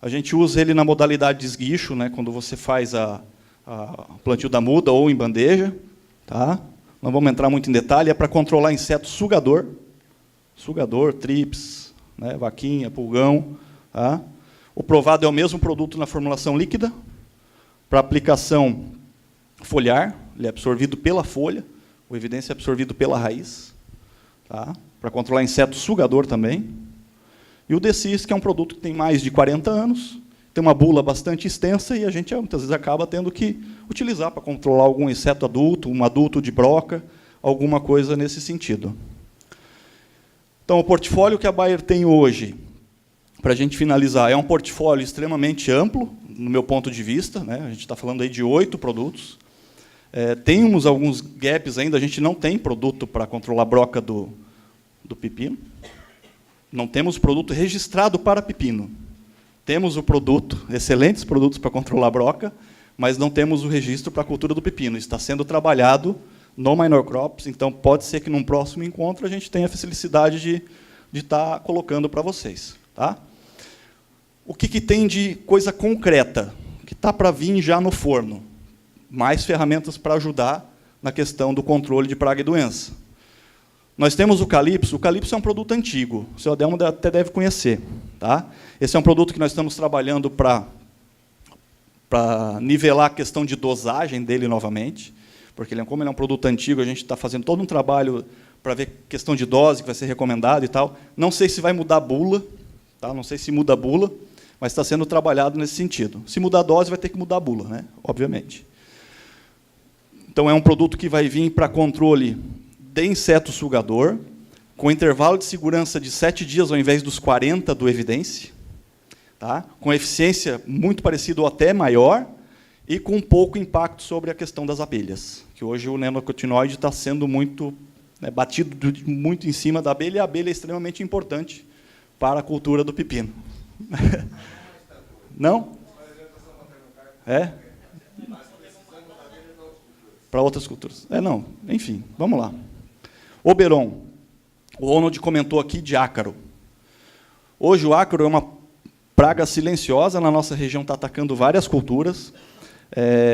A gente usa ele na modalidade de esguicho, né? Quando você faz a plantio da muda ou em bandeja. Tá? Não vamos entrar muito em detalhe, é para controlar inseto sugador, trips, né, vaquinha, pulgão. Tá? O Provado é o mesmo produto na formulação líquida, para aplicação foliar, ele é absorvido pela folha, o Evidência é absorvido pela raiz, tá? Para controlar inseto sugador também. E o Decis, que é um produto que tem mais de 40 anos, tem uma bula bastante extensa e a gente muitas vezes acaba tendo que utilizar para controlar algum inseto adulto, um adulto de broca, alguma coisa nesse sentido. Então, o portfólio que a Bayer tem hoje, para a gente finalizar, é um portfólio extremamente amplo, no meu ponto de vista. Né? A gente está falando aí de 8 produtos. Temos alguns gaps ainda, a gente não tem produto para controlar a broca do pepino. Não temos produto registrado para pepino. Temos o produto, excelentes produtos para controlar a broca, mas não temos o registro para a cultura do pepino. Está sendo trabalhado no Minor Crops, então pode ser que num próximo encontro a gente tenha a felicidade de estar colocando para vocês. Tá? O que tem de coisa concreta, que está para vir já no forno? Mais ferramentas para ajudar na questão do controle de praga e doença. Nós temos o Calypso. O Calypso é um produto antigo, o seu Adelmo até deve conhecer. Tá? Esse é um produto que nós estamos trabalhando para nivelar a questão de dosagem dele novamente, porque como ele é um produto antigo, a gente está fazendo todo um trabalho para ver questão de dose, que vai ser recomendado e tal. Não sei se vai mudar a bula, tá? Não sei se muda a bula, mas está sendo trabalhado nesse sentido. Se mudar a dose, vai ter que mudar a bula, né? Obviamente. Então, é um produto que vai vir para controle de inseto sugador, com intervalo de segurança de 7 dias, ao invés dos 40 do Evidência, tá? Com eficiência muito parecida ou até maior, e com pouco impacto sobre a questão das abelhas, que hoje o neonicotinoide está sendo muito batido muito em cima da abelha, e a abelha é extremamente importante para a cultura do pepino. Não? É? para outras culturas. Não, enfim, vamos lá. Oberon. O Ronald comentou aqui de ácaro. Hoje o ácaro é uma praga silenciosa, na nossa região está atacando várias culturas.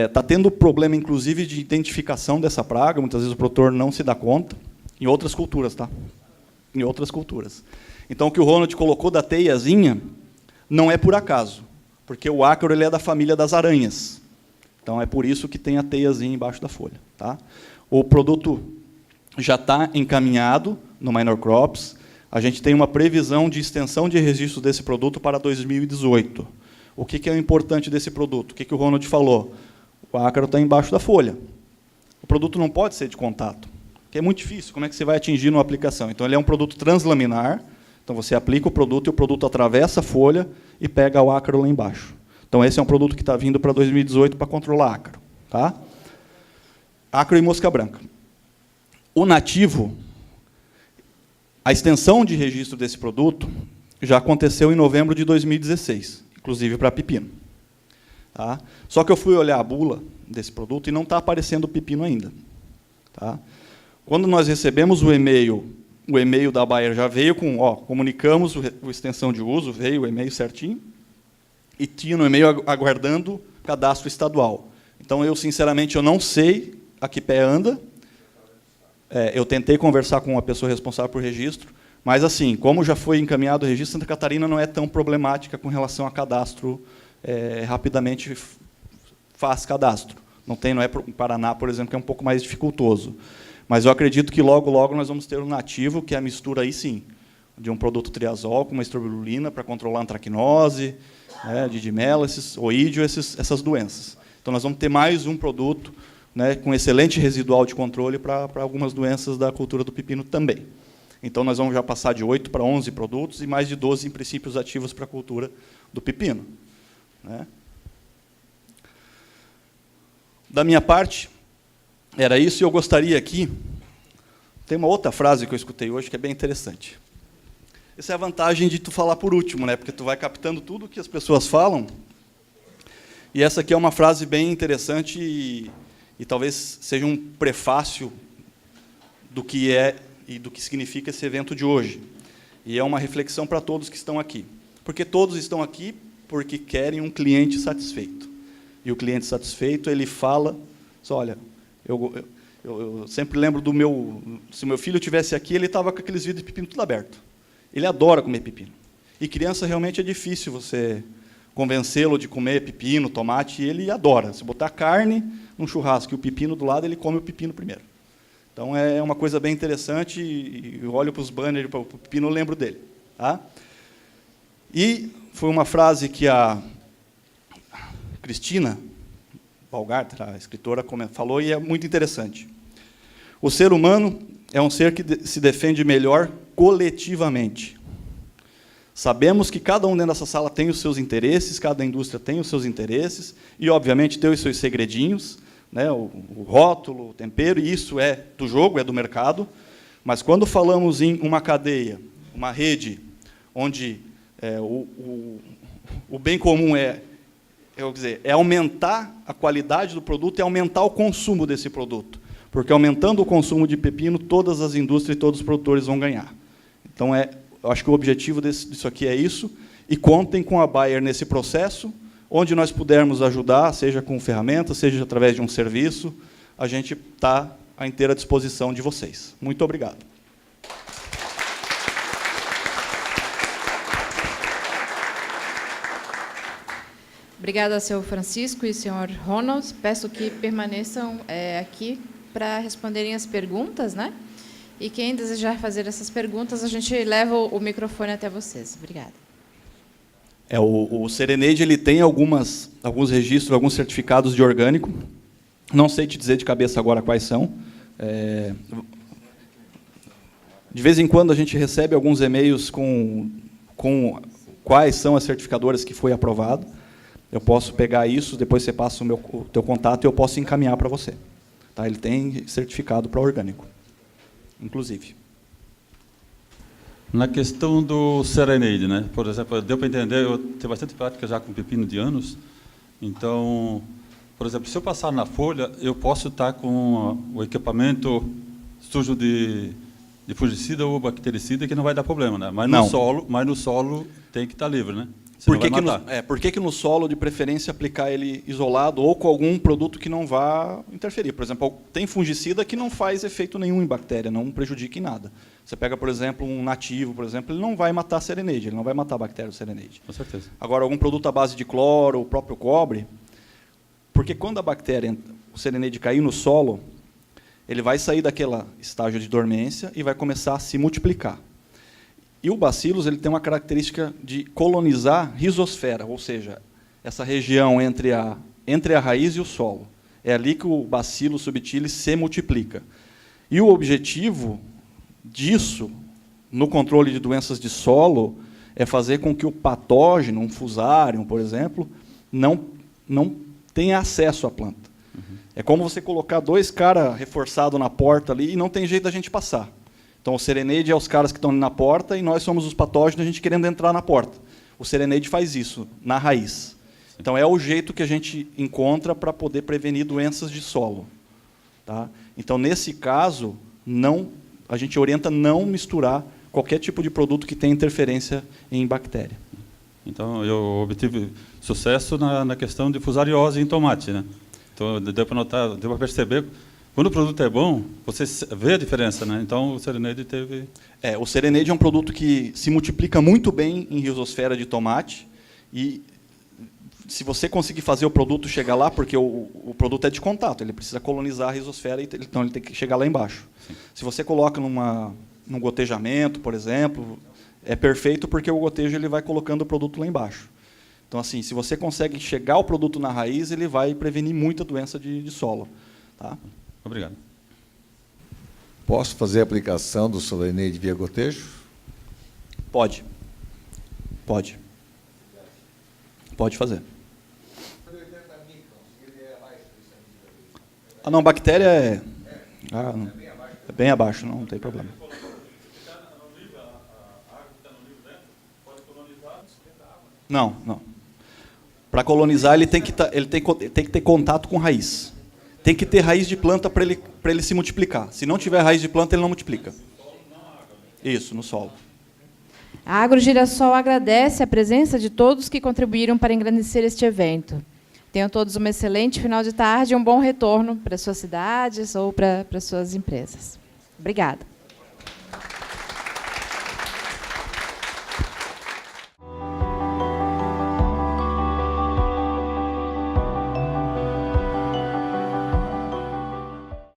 Está tendo problema, inclusive, de identificação dessa praga, muitas vezes o produtor não se dá conta, em outras culturas, tá? Em outras culturas. Então, o que o Ronald colocou da teiazinha não é por acaso, porque o ácaro ele é da família das aranhas. Então, é por isso que tem a teiazinha embaixo da folha. Tá? O produto já está encaminhado no Minor Crops. A gente tem uma previsão de extensão de registro desse produto para 2018. O que é o importante desse produto? O que o Ronald falou? O ácaro está embaixo da folha. O produto não pode ser de contato, que é muito difícil. Como é que você vai atingir numa aplicação? Então, ele é um produto translaminar. Então, você aplica o produto e o produto atravessa a folha e pega o ácaro lá embaixo. Então, esse é um produto que está vindo para 2018 para controlar ácaro. Tá? Ácaro e mosca branca. O nativo, a extensão de registro desse produto já aconteceu em novembro de 2016, inclusive para pepino. Tá? Só que eu fui olhar a bula desse produto e não está aparecendo pepino ainda. Tá? Quando nós recebemos o e-mail da Bayer já veio com, comunicamos a extensão de uso, veio o e-mail certinho, e tinha no e-mail aguardando cadastro estadual. Então, sinceramente, eu não sei a que pé anda. Eu tentei conversar com a pessoa responsável por registro, mas, assim, como já foi encaminhado o registro, Santa Catarina não é tão problemática com relação a cadastro, rapidamente faz cadastro. Não é para o Paraná, por exemplo, que é um pouco mais dificultoso. Mas eu acredito que logo, logo nós vamos ter um nativo, que é a mistura, aí sim, de um produto triazol com uma estrobilurina para controlar a antracnose, didimela, oídio, essas doenças. Então, nós vamos ter mais um produto, com excelente residual de controle para algumas doenças da cultura do pepino também. Então, nós vamos já passar de 8 para 11 produtos e mais de 12 princípios ativos para a cultura do pepino. Da minha parte, era isso, e eu gostaria aqui... Tem uma outra frase que eu escutei hoje que é bem interessante. Essa é a vantagem de tu falar por último, porque tu vai captando tudo que as pessoas falam. E essa aqui é uma frase bem interessante e talvez seja um prefácio do que é e do que significa esse evento de hoje. E é uma reflexão para todos que estão aqui. Porque todos estão aqui porque querem um cliente satisfeito. E o cliente satisfeito, ele fala, olha, eu sempre lembro do se o meu filho estivesse aqui, ele estava com aqueles vidros de pepino tudo aberto. Ele adora comer pepino. E criança realmente é difícil você convencê-lo de comer pepino, tomate, e ele adora. Se botar carne num churrasco e o pepino do lado, ele come o pepino primeiro. Então, é uma coisa bem interessante, e eu olho para os banners, para o pepino, eu lembro dele. Tá? E foi uma frase que a Cristina Baumgartner, a escritora, falou, e é muito interessante. O ser humano é um ser que se defende melhor coletivamente. Sabemos que cada um dentro dessa sala tem os seus interesses, cada indústria tem os seus interesses, e, obviamente, tem os seus segredinhos, o rótulo, o tempero, e isso é do jogo, é do mercado. Mas, quando falamos em uma cadeia, uma rede, onde o bem comum é aumentar a qualidade do produto e aumentar o consumo desse produto. Porque, aumentando o consumo de pepino, todas as indústrias e todos os produtores vão ganhar. Então, eu acho que o objetivo disso aqui é isso, e contem com a Bayer nesse processo, onde nós pudermos ajudar, seja com ferramentas, seja através de um serviço, a gente está à inteira disposição de vocês. Muito obrigado. Obrigada, senhor Francisco e senhor Ronald. Peço que permaneçam aqui para responderem as perguntas, E quem desejar fazer essas perguntas, a gente leva o microfone até vocês. Obrigada. O Serenade ele tem alguns registros, alguns certificados de orgânico. Não sei te dizer de cabeça agora quais são. De vez em quando a gente recebe alguns e-mails com quais são as certificadoras que foi aprovado. Eu posso pegar isso, depois você passa o teu contato e eu posso encaminhar para você. Tá? Ele tem certificado para orgânico, inclusive. Na questão do Serenade, por exemplo, deu para entender, eu tenho bastante prática já com pepino de anos, então Por exemplo, se eu passar na folha, eu posso estar com o equipamento sujo de fungicida ou bactericida que não vai dar problema, né? Mas no solo tem que estar livre, né? Por que no solo, de preferência, aplicar ele isolado ou com algum produto que não vá interferir? Por exemplo, tem fungicida que não faz efeito nenhum em bactéria, não prejudica em nada. Você pega, por exemplo, um nativo, por exemplo, ele não vai matar a sereneide, ele não vai matar a bactéria do sereneide. Com certeza. Agora, algum produto à base de cloro, o próprio cobre, porque quando a bactéria, o sereneide cair no solo, ele vai sair daquele estágio de dormência e vai começar a se multiplicar. E o bacillus ele tem uma característica de colonizar rizosfera, ou seja, essa região entre a raiz e o solo. É ali que o bacillus subtilis se multiplica. E o objetivo disso, no controle de doenças de solo, é fazer com que o patógeno, um fusarium, por exemplo, não tenha acesso à planta. É como você colocar 2 caras reforçados na porta ali e não tem jeito da gente passar. Então, o sereneide é os caras que estão ali na porta e nós somos os patógenos, a gente querendo entrar na porta. O sereneide faz isso, na raiz. Então, é o jeito que a gente encontra para poder prevenir doenças de solo. Tá? Então, nesse caso, a gente orienta não misturar qualquer tipo de produto que tenha interferência em bactéria. Então, eu obtive sucesso na questão de fusariose em tomate, né? Então, deu para notar, deu para perceber. Quando o produto é bom, você vê a diferença, né? Então, o sereneide teve... O sereneide é um produto que se multiplica muito bem em rizosfera de tomate e se você conseguir fazer o produto chegar lá, porque o produto é de contato, ele precisa colonizar a rizosfera, então ele tem que chegar lá embaixo. Sim. Se você coloca num gotejamento, por exemplo, é perfeito porque o gotejo ele vai colocando o produto lá embaixo. Então, assim, se você consegue chegar o produto na raiz, ele vai prevenir muita doença de solo. Tá? Obrigado. Posso fazer a aplicação do sereneide via gotejo? Pode. Pode. Pode fazer. Não, bactéria é bem abaixo, não tem problema. Não. Para colonizar, ele tem que ter contato com raiz. Tem que ter raiz de planta para ele se multiplicar. Se não tiver raiz de planta, ele não multiplica. Isso, no solo. A AgroGirassol agradece a presença de todos que contribuíram para engrandecer este evento. Tenham todos um excelente final de tarde e um bom retorno para suas cidades ou para suas empresas. Obrigada.